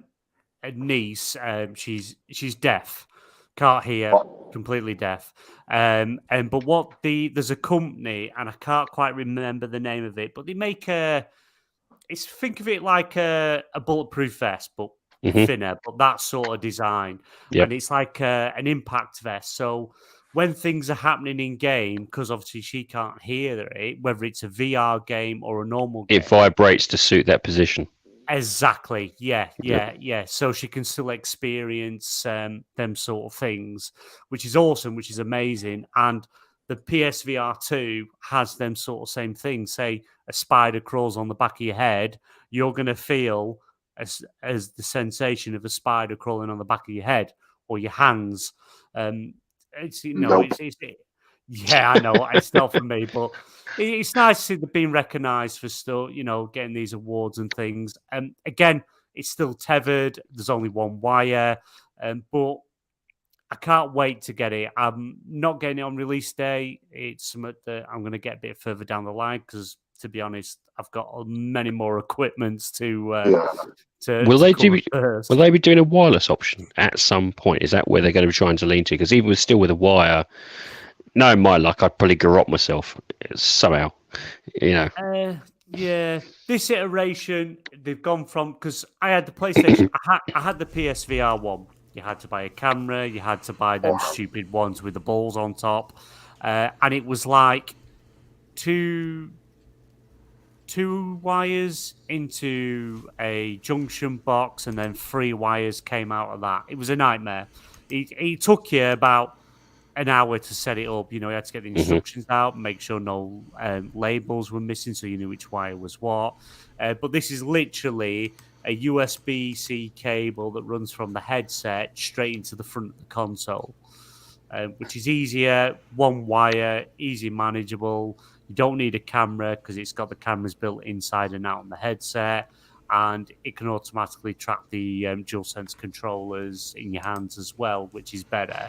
niece, she's deaf, can't hear, completely deaf. But there's a company, and I can't quite remember the name of it, but they make think of it like a bulletproof vest, but thinner, but that sort of design. Yep. And it's like an impact vest. So when things are happening in game, because obviously she can't hear it, whether it's a VR game or a normal game, it vibrates to suit that position. Exactly. Yeah. So she can still experience them sort of things, which is awesome, which is amazing. And the PSVR 2 has them sort of same things. Say a spider crawls on the back of your head, you're going to feel as the sensation of a spider crawling on the back of your head or your hands. It's yeah, I know it's not for me, but it's nice to see them being recognised for still, getting these awards and things. Again, it's still tethered. There's only one wire, but I can't wait to get it. I'm not getting it on release day. It's something that I'm going to get a bit further down the line because, to be honest, I've got many more equipments to. Will they be doing a wireless option at some point? Is that where they're going to be trying to lean to? Because even still with a wire, knowing my luck, I'd probably garrot myself somehow. Yeah, this iteration they've gone from, because I had the PlayStation, I had the PSVR 1. You had to buy a camera, you had to buy them stupid ones with the balls on top, and it was like two wires into a junction box, and then 3 wires came out of that. It was a nightmare. It took you about an hour to set it up. You had to get the instructions out, make sure no labels were missing, so you knew which wire was what. But this is literally a USB-C cable that runs from the headset straight into the front of the console, which is easier. 1 wire, easy manageable. You don't need a camera because it's got the cameras built inside and out on the headset, and it can automatically track the DualSense controllers in your hands as well, which is better.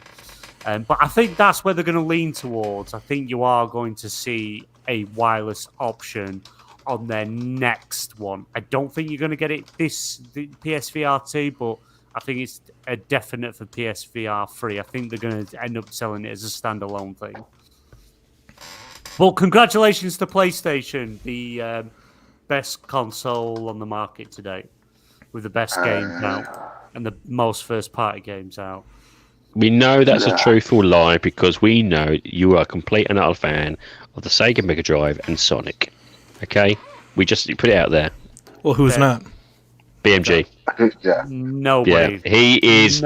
But I think that's where they're going to lean towards. I think you are going to see a wireless option on their next one. I don't think you're going to get it the PSVR 2, but I think it's a definite for PSVR 3. I think they're going to end up selling it as a standalone thing. Well, congratulations to PlayStation, the best console on the market today, with the best games out and the most first-party games out. We know that's a truthful lie because we know you are a complete and utter fan of the Sega Mega Drive and Sonic. Okay? We just put it out there. Well, who's not? BMG. Yeah. Nobody. Yeah, he is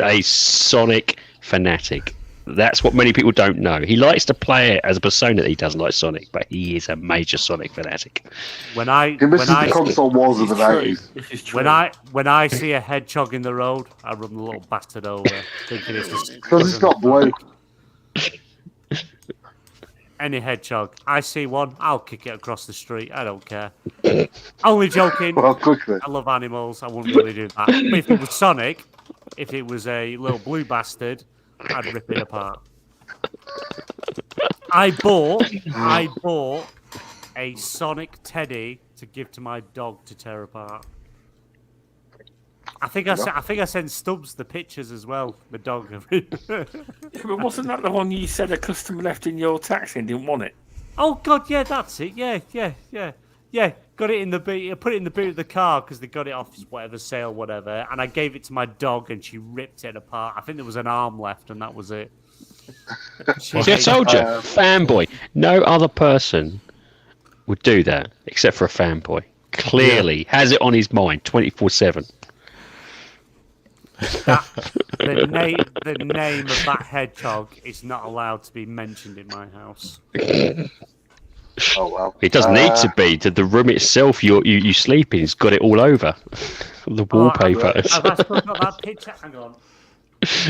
a Sonic fanatic. That's what many people don't know. He likes to play it as a persona that he doesn't like Sonic, but he is a major Sonic fanatic. When I console wars of the 90s. When I see a hedgehog in the road, I run the little bastard over, thinking it's just because it's not blue. Any hedgehog, I see one, I'll kick it across the street. I don't care. Only joking. Well, quickly. I love animals. I wouldn't really do that. But if it was Sonic, if it was a little blue bastard, I'd rip it apart. I bought a Sonic teddy to give to my dog to tear apart. I think I sent Stubbs the pictures as well. The dog. But wasn't that the one you said a customer left in your taxi and didn't want it? Oh God, yeah, that's it. Yeah. Got it in the boot. Put it in the boot of the car because they got it off whatever sale, whatever. And I gave it to my dog, and she ripped it apart. I think there was an arm left, and that was it. See, I told you, fanboy. No other person would do that except for a fanboy. Clearly, has it on his mind 24/7. The name of that hedgehog is not allowed to be mentioned in my house. Oh well. It doesn't need to be. The room itself you sleep in has got it all over. The wallpaper. I've still got that picture. Hang on.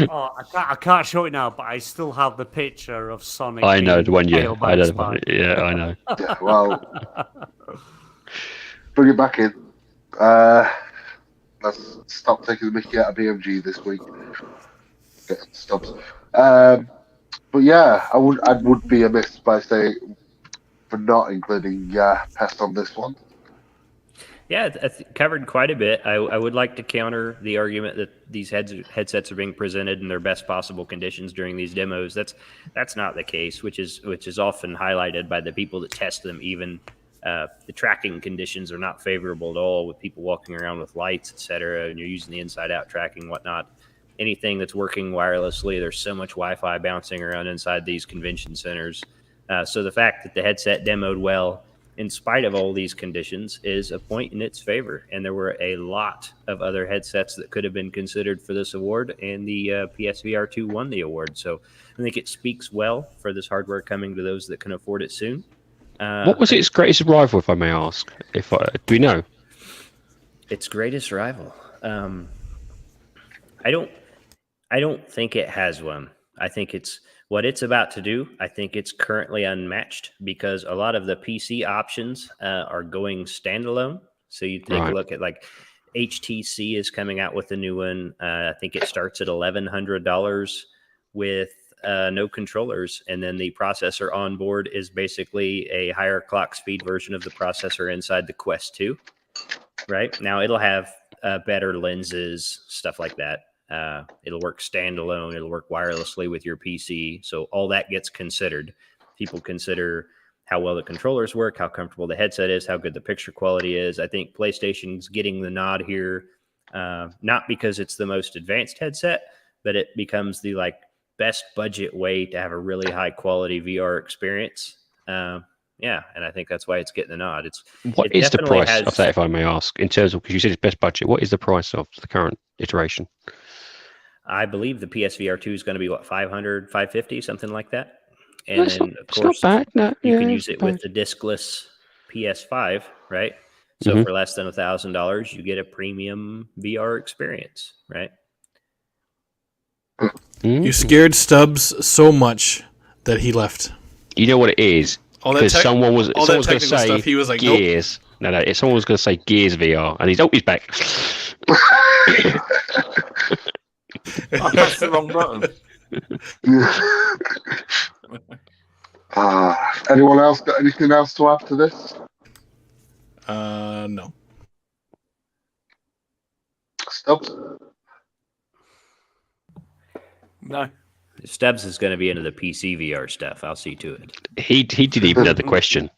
Oh, I can't show it now, but I still have the picture of Sonic. I know the one. Yeah, I know. Yeah, I know. Yeah, well, bring it back in. Let's stop taking the mickey out of BMG this week. Get stops. But yeah, I would be amiss by saying for not including Pest on this one. Yeah, covered quite a bit. I would like to counter the argument that these headsets are being presented in their best possible conditions during these demos. That's not the case, which is often highlighted by the people that test them. Even the tracking conditions are not favorable at all, with people walking around with lights, etc. And you're using the inside-out tracking, whatnot. Anything that's working wirelessly, there's so much Wi-Fi bouncing around inside these convention centers. So the fact that the headset demoed well, in spite of all these conditions, is a point in its favor. And there were a lot of other headsets that could have been considered for this award, and the PSVR 2 won the award. So I think it speaks well for this hardware coming to those that can afford it soon. What was its greatest rival, if I may ask? Do we know? Its greatest rival? I don't think it has one. I think it's what it's about to do. I think it's currently unmatched because a lot of the PC options are going standalone. So you take a look at like HTC is coming out with a new one. I think it starts at $1,100 with no controllers, and then the processor on board is basically a higher clock speed version of the processor inside the Quest 2. Right now, it'll have better lenses, stuff like that. It'll work standalone. It'll work wirelessly with your PC. So all that gets considered. People consider how well the controllers work, how comfortable the headset is, how good the picture quality is. I think PlayStation's getting the nod here, not because it's the most advanced headset, but it becomes the best budget way to have a really high quality VR experience. Yeah, and I think that's why it's getting the nod. What is the price of that, if I may ask, in terms of, because you said it's best budget, what is the price of the current iteration? I believe the PSVR 2 is going to be, what, $500, $550, something like that? And that's then, not, of course, not bad. No, you can use it with the discless PS5, right? So for less than $1,000, you get a premium VR experience, right? You scared Stubbs so much that he left. You know what it is? Because someone was going to say stuff, he was like, Gears. Nope. No, someone was going to say Gears VR, and he's back. I pressed the wrong button. Anyone else got anything else to add to this? No. Stubbs? No. Stubbs is going to be into the PC VR stuff. I'll see to it. He didn't even know the question.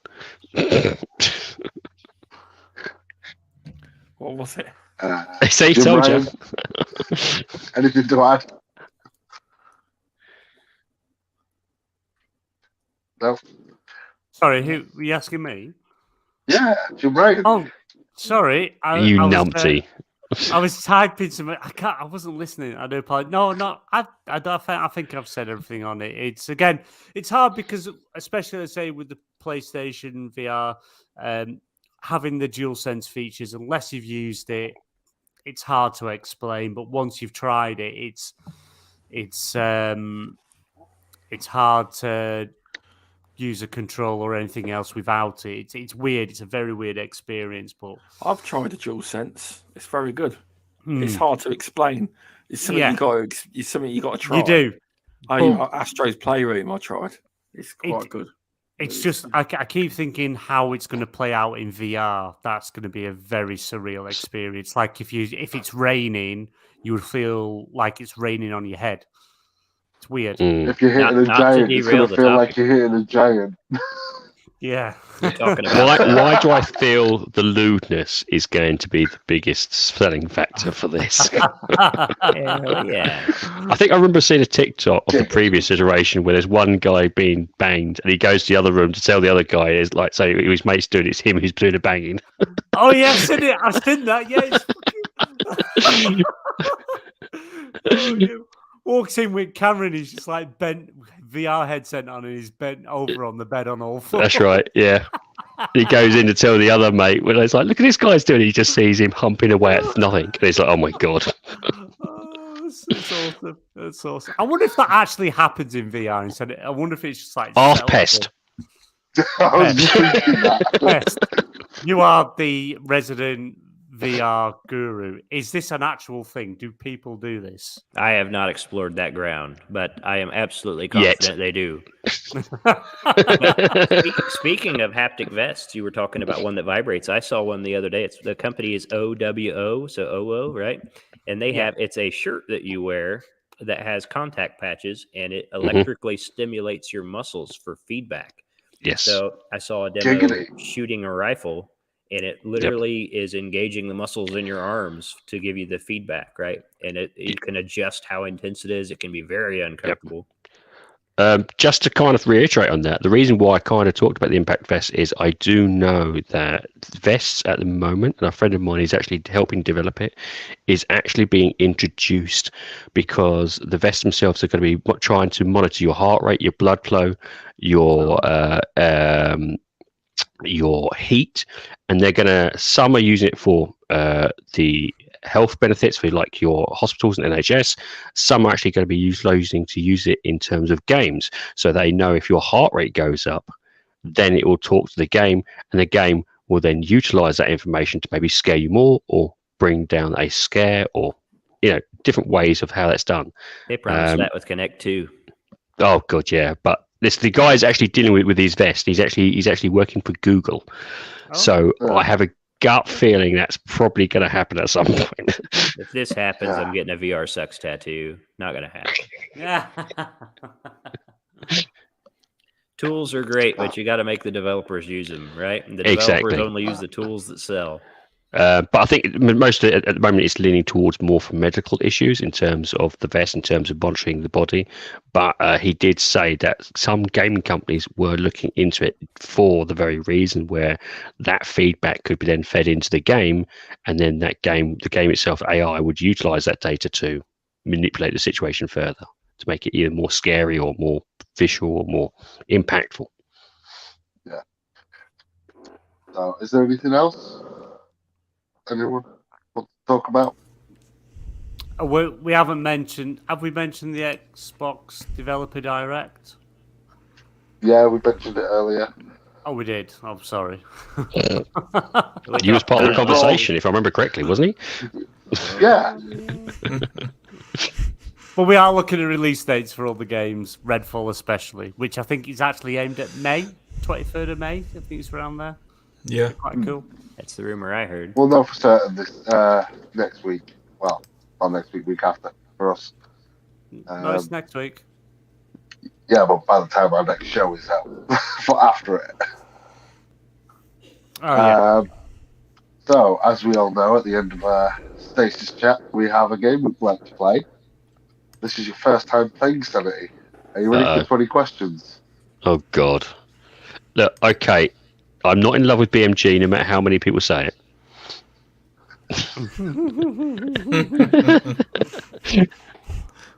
What was it? So he Jim told Ryan, you. anything to add? No. Sorry, who were you asking me? Yeah, Jim Ryan. Oh, sorry. You numpty. I was typing some. I wasn't listening. I do apologize. No, no. I think I've said everything on it. It's hard because, especially let's say with the PlayStation VR, having the DualSense features, unless you've used it, it's hard to explain. But once you've tried it, it's hard to use a control or anything else without it. It's weird. It's a very weird experience. But I've tried the DualSense. It's very good. It's hard to explain. It's something you got to try. You do. Astro's Playroom. I tried. It's quite good. It's just I keep thinking how it's going to play out in VR. That's going to be a very surreal experience. Like if it's raining, you would feel like it's raining on your head. It's weird. If you're hitting a giant, it's going to feel like you're hitting a giant. Yeah. We're talking about Why do I feel the lewdness is going to be the biggest selling factor for this? Hell yeah. I think I remember seeing a TikTok of the previous iteration where there's one guy being banged and he goes to the other room to tell the other guy, is like, say his mate's doing it, it's him who's doing the banging. Oh yeah, I've seen it. I've seen that. Yeah. It's walks in with Cameron, he's just like bent VR headset on and he's bent over on the bed on all fours. That's right, yeah. He goes in to tell the other mate when it's like, look at this guy's doing it. He just sees him humping away at nothing. And he's like, oh my God. It's awesome. That's awesome. I wonder if that actually happens in VR instead. I wonder if it's just like Arse pest. Pest. You are the resident VR guru. Is this an actual thing? Do people do this? I have not explored that ground, but I am absolutely confident they do. Speaking of haptic vests, you were talking about one that vibrates. I saw one the other day. The company is OWO, so OO, right? And they have, it's a shirt that you wear that has contact patches and it electrically stimulates your muscles for feedback. Yes. So I saw a demo shooting a rifle. And it literally is engaging the muscles in your arms to give you the feedback, right? And you can adjust how intense it is. It can be very uncomfortable. Just to kind of reiterate on that, the reason why I kind of talked about the impact vest is I do know that vests at the moment, and a friend of mine is actually helping develop it, is actually being introduced because the vests themselves are going to be trying to monitor your heart rate, your blood flow, your heat, and they're gonna, some are using it for the health benefits for like your hospitals and NHS. Some are actually going to be using it in terms of games, so they know if your heart rate goes up, then it will talk to the game, and the game will then utilize that information to maybe scare you more or bring down a scare, or different ways of how that's done. They promised that with Connect 2. Oh god, yeah, but the guy is actually dealing with his vest. He's actually working for Google. So I have a gut feeling that's probably going to happen at some point. If this happens, I'm getting a VR sucks tattoo. Not going to happen. Yeah. Tools are great, but you got to make the developers use them, right? And the developers only use the tools that sell. But I think most of it at the moment it's leaning towards more for medical issues in terms of the vest, in terms of monitoring the body. But he did say that some gaming companies were looking into it for the very reason where that feedback could be then fed into the game, and then the game itself, AI, would utilize that data to manipulate the situation further to make it either more scary or more visual or more impactful. Yeah. So, is there anything else anyone want to talk about? We haven't mentioned. Have we mentioned the Xbox Developer Direct? Yeah, we mentioned it earlier. Oh, we did. I'm sorry. He was part of the conversation, if I remember correctly, wasn't he? Yeah. But we are looking at release dates for all the games, Redfall especially, which I think is actually aimed at May, 23rd of May. I think it's around there. Yeah. Quite cool. That's the rumor I heard. We'll know for certain this next week. Well, not next week, week after for us. No, it's next week. Yeah, but by the time our next show is out, for after it. Oh, yeah. So, as we all know, at the end of Stasis Chat, we have a game we'd like to play. This is your first time playing Sanity. Are you ready for 20 questions? Oh, God. Look, okay. I'm not in love with BMG, no matter how many people say it.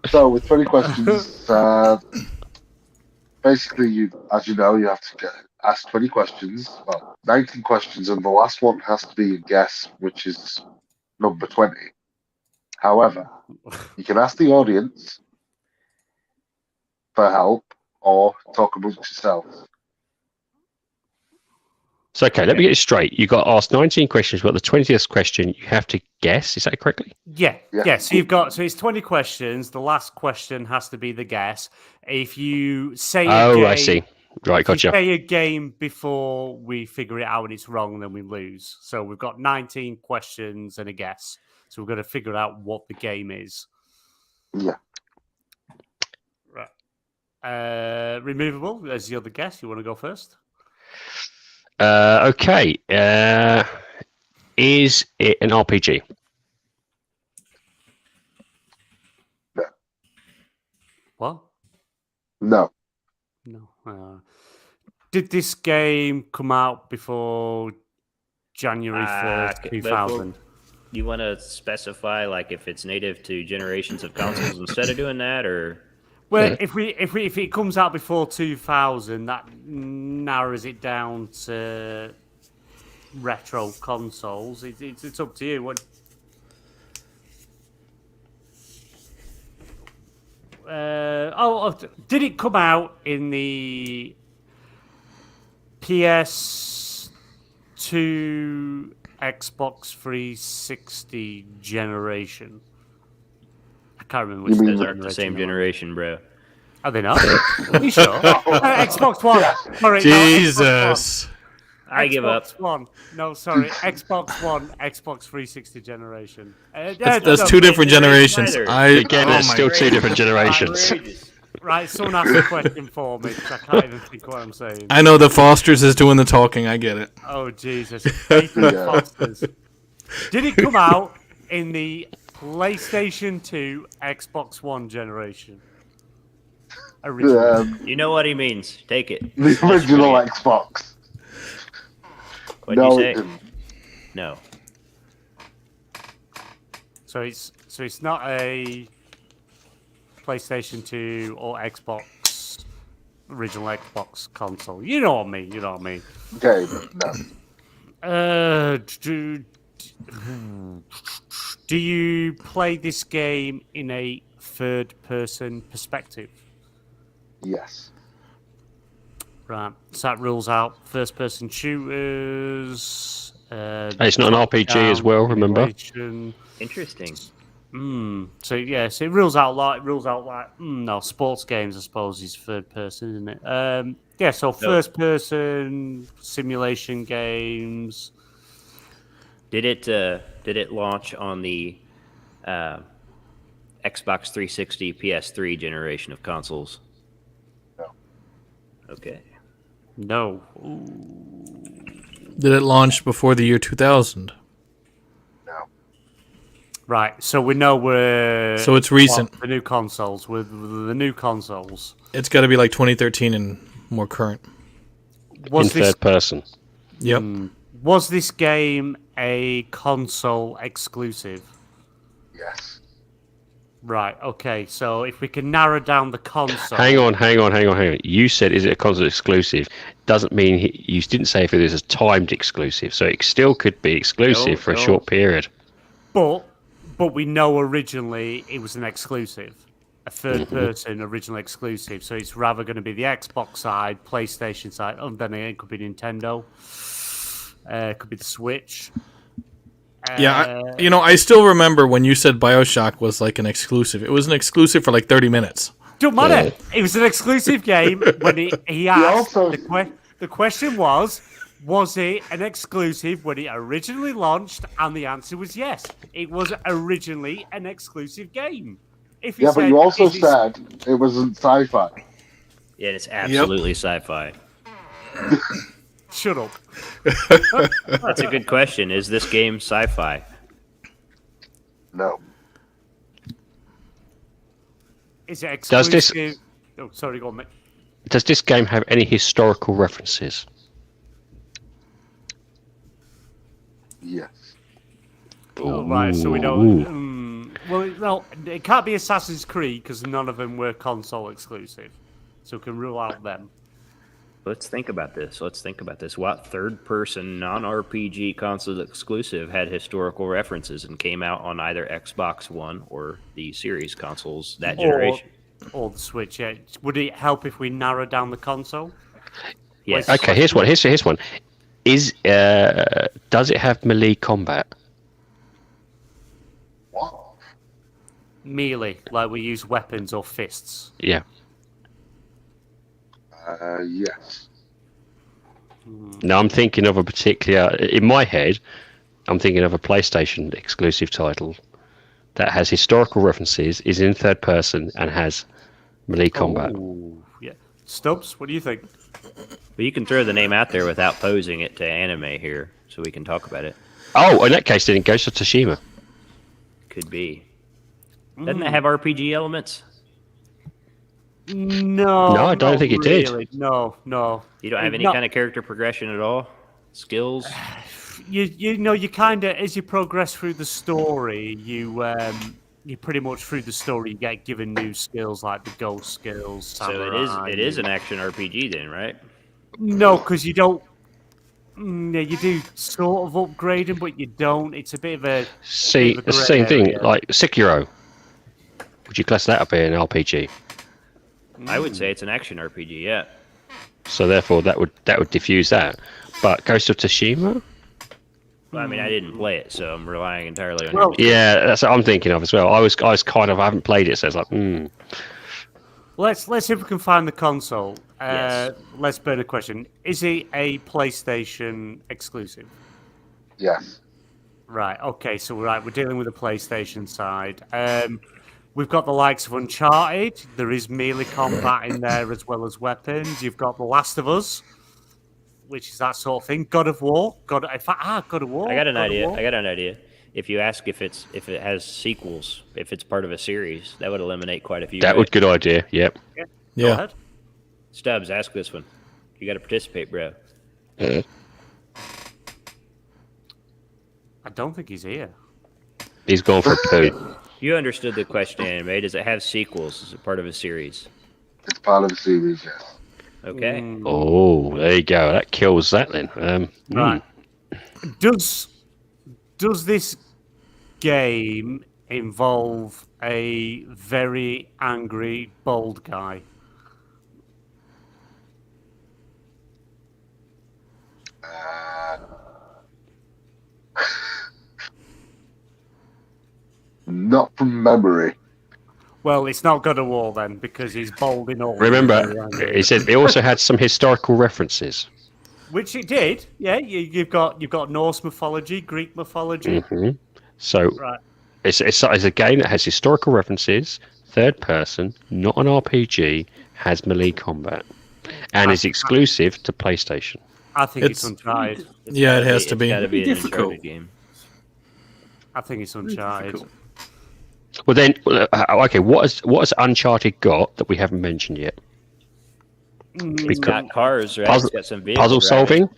So, with 20 questions, basically, as you know, you have to ask 20 questions. Well, 19 questions, and the last one has to be a guess, which is number 20. However, you can ask the audience for help or talk amongst yourselves. So, okay, let me get it straight. You got asked 19 questions, but the 20th question you have to guess. Is that correctly? Yeah. So it's 20 questions. The last question has to be the guess. If you say a game, I see. Right, if gotcha. you say a game before we figure it out and it's wrong, then we lose. So we've got 19 questions and a guess. So we've got to figure out what the game is. Yeah. Right. Removable as the other guess. You want to go first? Okay. Is it an RPG? What? No. No. Did this game come out before January 1st, 2000? You want to specify, like, if it's native to generations of consoles instead of doing that, or? Well, if it comes out before 2000, that narrows it down to retro consoles. It's up to you. What? Did it come out in the PS2, Xbox 360 generation? I can't remember which Those aren't the same generation, bro. Are they not? Are you sure? Xbox One. Sorry, Jesus. No, I give up. Xbox One. No, sorry. Xbox One, Xbox 360 generation. That's two different generations. There's still two different generations. Right, someone ask a question for me because I can't even think what I'm saying. I know the Fosters is doing the talking. I get it. Oh, Jesus. Fosters. Did it come out in the PlayStation 2, Xbox One generation? You know what he means. Take it. The original Xbox. What'd you say? No. So it's not a PlayStation 2 or Xbox, original Xbox console. You know what I mean. Okay. Do you play this game in a third-person perspective? Yes. Right. So that rules out first-person shooters. It's not an RPG as well, remember? Interesting. So yes, it rules out no, sports games, I suppose, is third person, isn't it? So first person simulation games. Did it launch on the Xbox 360, PS3 generation of consoles? No. Okay. No. Did it launch before the year 2000? Right, so we know we're... So it's recent. The new consoles, with the new consoles. It's got to be like 2013 and more current. Third person. Yep. Was this game a console exclusive? Yes. Right, okay, so if we can narrow down the console... Hang on. You said, is it a console exclusive? Doesn't mean you didn't say if it was a timed exclusive, so it still could be exclusive for a short period. But we know originally it was an exclusive, a third-person original exclusive. So it's rather going to be the Xbox side, PlayStation side. Oh, then again, it could be Nintendo. It could be the Switch. I still remember when you said BioShock was like an exclusive. It was an exclusive for like 30 minutes. Don't matter. It was an exclusive game when he asked. The question was it an exclusive when it originally launched? And the answer was yes. It was originally an exclusive game. if you Yeah, but said, you also is this- said it wasn't sci-fi. Yeah, it's absolutely sci-fi. shut up. That's a good question. Is this game sci-fi? No. Is it Does this- exclusive? Oh, sorry, go on, mate. Does this game have any historical references? Yes. Oh, right, so we Ooh. don't. Well, it can't be Assassin's Creed because none of them were console exclusive, so we can rule out them. Let's think about this. What third-person non-RPG console exclusive had historical references and came out on either Xbox One or the Series consoles that generation? Or the Switch. Yeah. Would it help if we narrow down the console? Yes. Okay, here's one. Here's one. Does it have melee combat? What? Melee, like we use weapons or fists. Yeah. Yes. No, I'm thinking of a particular. In my head, I'm thinking of a PlayStation exclusive title that has historical references, is in third person, and has melee combat. Oh, yeah. Stubbs, what do you think? But you can throw the name out there without posing it to anime here, so we can talk about it. Oh, in that case, then Ghost of Tsushima. Could be. Doesn't it have RPG elements? No, No, I don't not think it did. really. No. You don't have any No. kind of character progression at all? Skills? You know, you kind of, as you progress through the story, you pretty much through the story you get given new skills like the ghost skills. So Samurai, it is an action RPG then, right? No, because you don't. Yeah, you do sort of upgrade them, but you don't. It's a bit of a. See, bit of a it's the grey same thing. area. Like Sekiro. Would you class that up as an RPG? I would say it's an action RPG, yeah. So therefore, that would diffuse that. But Ghost of Tsushima. Well, I mean, I didn't play it, so I'm relying entirely on Well, your... Yeah, that's what I'm thinking of as well. I was kind of. I haven't played it, so it's like, Let's see if we can find the console. Yes. Let's burn a question. Is it a PlayStation exclusive? Yes. Right. Okay. So we're dealing with the PlayStation side. We've got the likes of Uncharted. There is melee combat in there as well as weapons. You've got The Last of Us, which is that sort of thing. God of War. God of War. I got an God of idea. War. If you ask if it has sequels, if it's part of a series, that would eliminate quite a few. that right? would good idea. Yep. Go Yeah. ahead. Stubbs, ask this one. You got to participate, bro. I don't think he's here. He's gone for a poo. You understood the question, anime. Does it have sequels? Is it part of a series? It's part of the series, yes. Okay. Oh, there you go. That kills that then. Right. Does this game involve a very angry bald guy? Not from memory. Well, it's not God of War then, because he's bald in all. Remember, he said it also had some historical references. Which it did. Yeah, you've got Norse mythology, Greek mythology. So Right. it's a game that has historical references, third person, not an RPG, has melee combat, and is exclusive to PlayStation. I think it's It's- Uncharted. Yeah, it has to It's be. got to be an Difficult. Uncharted game. I think it's Uncharted. Difficult. Well then, okay, what has Uncharted got that we haven't mentioned yet? It's got cars, right? Puzzle- It's got some vehicles. Puzzle solving.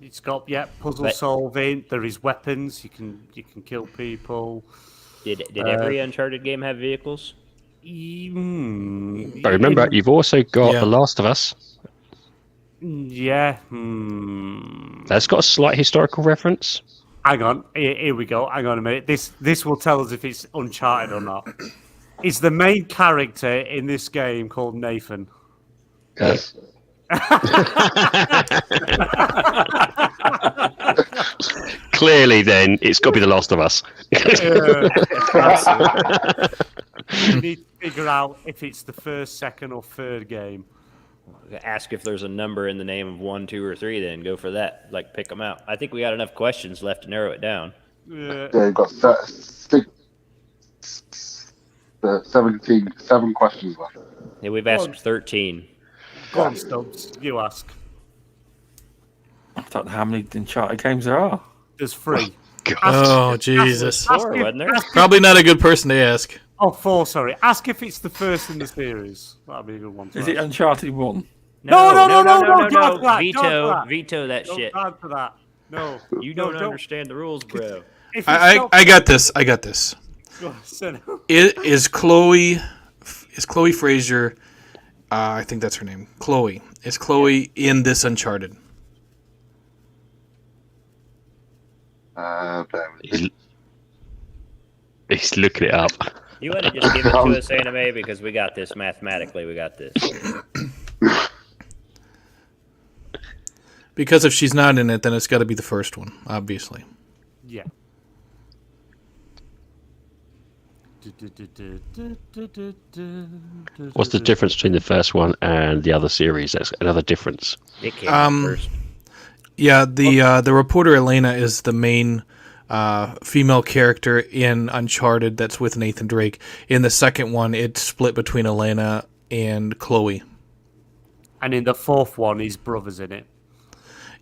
It's got puzzle But- solving. There is weapons. You can kill people. Did every Uncharted game have vehicles? But remember, you've also got Yeah. The Last of Us. Yeah. That's got a slight historical reference. Hang on. Here we go. Hang on a minute. This will tell us if it's Uncharted or not. Is the main character in this game called Nathan? Yes. Clearly, then it's got to be The Last of Us. You need to figure out if it's the first, second, or third game. Ask if there's a number in the name of 1, 2, or 3. Then go for that. Like pick them out. I think we got enough questions left to narrow it down. Yeah. Yeah, you've got seven questions left. Yeah, we've asked 13. Go on, Stubbs. You ask. I don't know how many Uncharted games there are. There's 3. Oh, Jesus. Four, wasn't there? Probably not a good person to ask. Oh, 4, sorry. Ask if it's the first in the series. That'd be a good one to Is it ask. Uncharted 1? No, don't answer that, Veto that shit. Don't answer that. No. You don't understand the rules, bro. If I got this. Is Chloe Fraser, I think that's her name. Chloe. Is Chloe in this Uncharted? He's looking it up. You want to just give it to us, Anime, because we got this mathematically. We got this. Because if she's not in it, then it's got to be the first one, obviously. Yeah. What's the difference between the first one and the other series? That's another difference. It came out first. Yeah, the reporter Elena is the main female character in Uncharted that's with Nathan Drake. In the second one, it's split between Elena and Chloe. And in the 4th one, his brother's in it.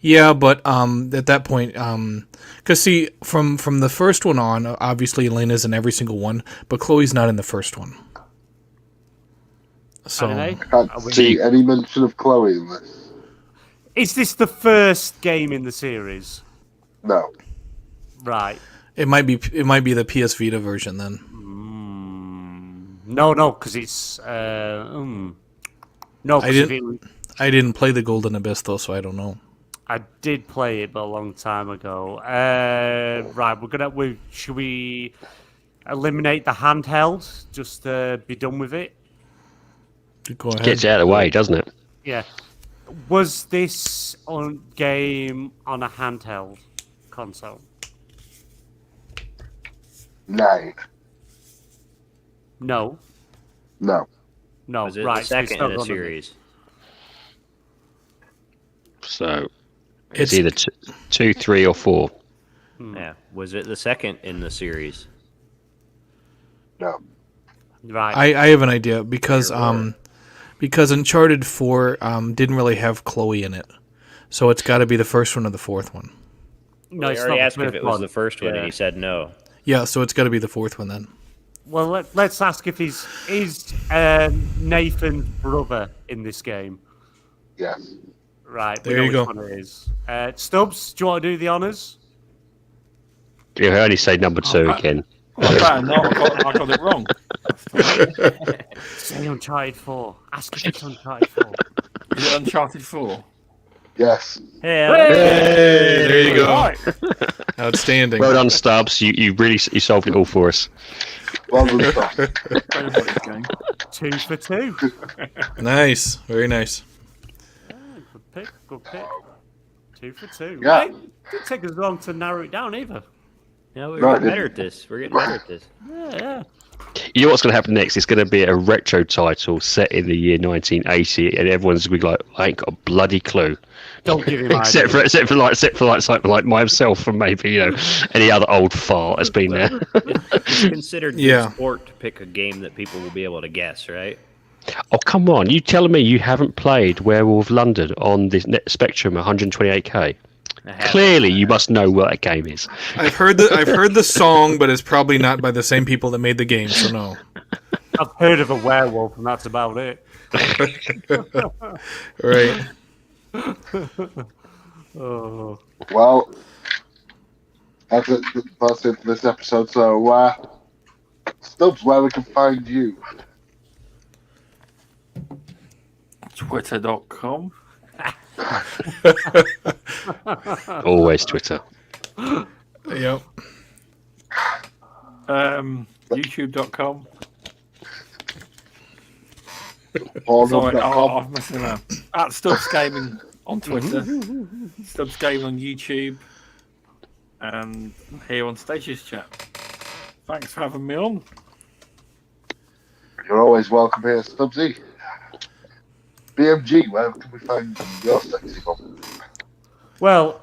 Yeah, but at that point, because see, from the first one on, obviously Elena's in every single one, but Chloe's not in the first one. So Anime? I can't see any mention of Chloe in this. Is this the first game in the series? No. Right. it might be the PS Vita version then. No, because it's no. I didn't play the Golden Abyss though, so I don't know. I did play it, but a long time ago. Right, should we eliminate the handheld? Just be done with it. Go ahead. Gets you out of the way, doesn't it? Yeah. Was this game on a handheld console? No. No. No. No. Was it right. the second so in the it's not series? So it's either 2, 3, or 4. Yeah. Was it the second in the series? No. Right. I have an idea because Uncharted 4 didn't really have Chloe in it, so it's got to be the first one or the fourth one. No, I it's already not asked if it was the first one, and he said no. Yeah, so it's got to be the fourth one then. Well, let's ask if is Nathan's brother in this game. Yes. Right. There you go. Which one it is. Stubbs, do you want to do the honours? You only say number 2 again. I got it wrong. Say Uncharted 4. Ask if it's Uncharted 4. Is it Uncharted 4? Yes. Hey, There you go. Right. Outstanding. Well done, Stubbs. You solved it all for us. Well done, Scott. 2 for 2. Nice. Very nice. Good pick. 2 for 2. Yeah. It didn't take us long to narrow it down either. No, we're No, getting I better at this. We're getting better at this. Yeah. You know what's going to happen next? It's going to be a retro title set in the year 1980, and everyone's going to be like, "I ain't got a bloody clue." Don't give him except for like myself and maybe any other old fart has been there. It's considered good Yeah. sport to pick a game that people will be able to guess, right? Oh come on! You telling me you haven't played Werewolf London on the Spectrum 128K? Clearly, you must know what that game is. I've heard the song, but it's probably not by the same people that made the game, so no. I've heard of a werewolf, and that's about it. Right. Oh. Well, that's it for this episode. So, Stubbs, where we can find you? Twitter.com. Always Twitter. Yep. YouTube.com. Sorry, Pornhub.com. I'm messing around. At stubzgaming on Twitter. Stubzgaming on YouTube. And here on Stasis Chat. Thanks for having me on. You're always welcome here, Stubbsy. BMG, where can we find your sexy bomb? Well,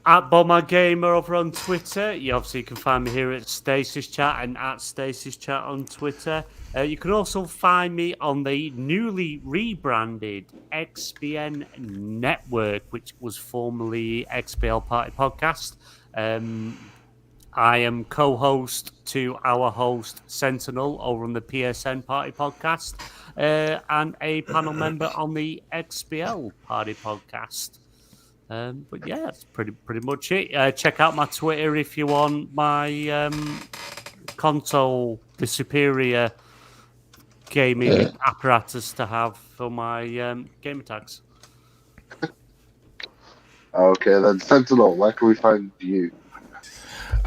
at BombManGamer over on Twitter. You obviously can find me here at Stasis Chat and at Stasis Chat on Twitter. You can also find me on the newly rebranded XBN Network, which was formerly XBL Party Podcast. I am co-host to our host Sentinel over on the PSN Party Podcast, and a panel member on the XBL Party Podcast. But yeah, that's pretty much it. Check out my Twitter if you want my console, the superior gaming apparatus to have for my gamer tags. Okay, then Sentinel, where can we find you?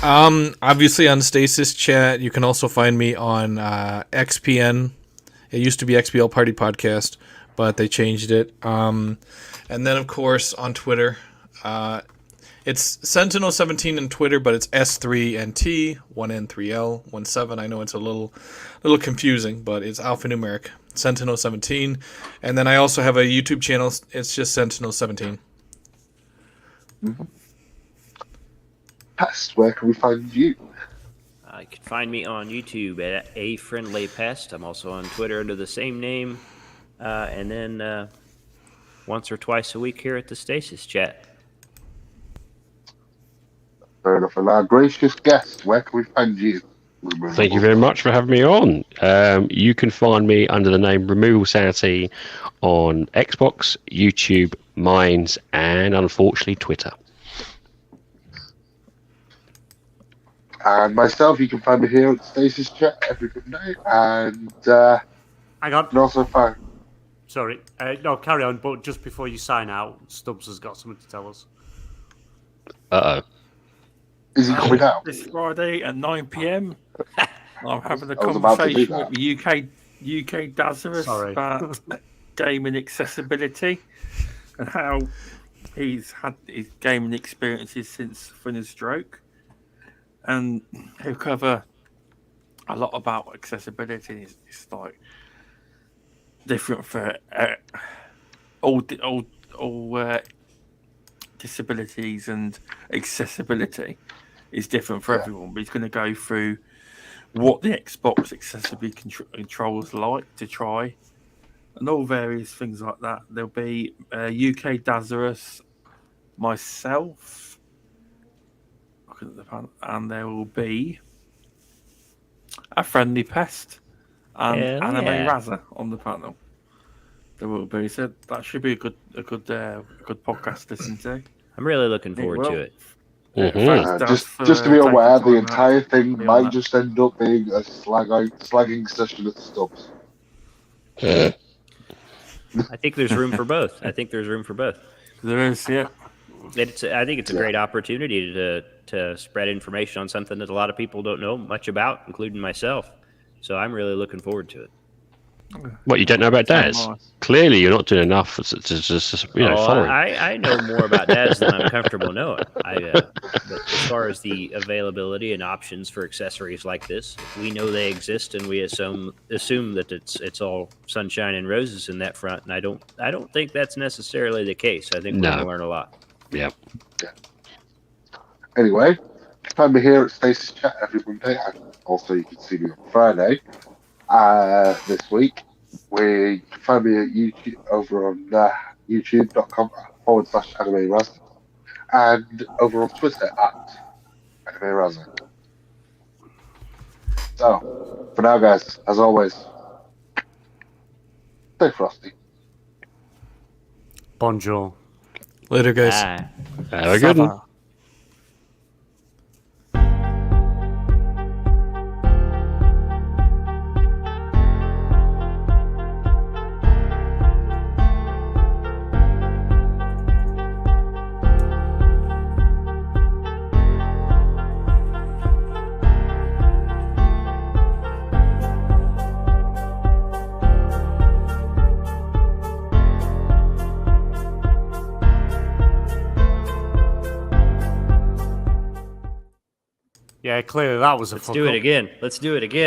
Obviously on Stasis Chat. You can also find me on XPN. It used to be XBL Party Podcast, but they changed it. And then, of course, on Twitter, it's Sentinel17 on Twitter, but it's S3NT, 1N3L, 17. I know it's a little confusing, but it's alphanumeric, Sentinel17. And then I also have a YouTube channel. It's just Sentinel17. Mm-hmm. Pest, where can we find you? You can find me on YouTube at A Friendly Pest. I'm also on Twitter under the same name. And then once or twice a week here at the Stasis Chat. Fair enough. And our gracious guest, where can we find you? Thank you very much for having me on. You can find me under the name RemovalableSanity on Xbox, YouTube, Minds, and unfortunately Twitter. And myself, you can find me here at Stasis Chat every good night. And Hang on. can also find. Sorry. No, carry on. But just before you sign out, Stubbs has got something to tell us. Uh-oh. Is he coming out? This Friday at 9 p.m. I'm having a I was about to do conversation with that. UK Dazarus about gaming accessibility and how he's had his gaming experiences since from his stroke. And he'll cover a lot about accessibility. It's like different for all disabilities, and accessibility is different for everyone. But he's going to go through what the Xbox accessibility controls like to try, and all various things like that. There'll be UK Dazarus, myself. And there will be a friendly pest and anime razza on the panel. There will be, so that should be a good podcast to listen to. I'm really looking forward to it. Just to be aware, the entire thing might just end up being a slagging session at Stubbs. I think there's room for both. There is, yeah. I think it's a great opportunity to spread information on something that a lot of people don't know much about, including myself. So I'm really looking forward to it. What, you don't know about Daz? Clearly, you're not doing enough to follow him. I know more about Daz than I'm comfortable knowing. But as far as the availability and options for accessories like this, we know they exist, and we assume that it's all sunshine and roses in that front. And I don't think that's necessarily the case. I think we're going to learn a lot. Yeah. Anyway, find me here at Stasis Chat every Monday. And also, you can see me on Friday. This week, we can find me at YouTube over on youtube.com/anime razza, and over on Twitter at anime razza. So, for now, guys, as always, stay frosty. Bonjour. Later, guys. Have a good one. Yeah, clearly that was a Let's do it again.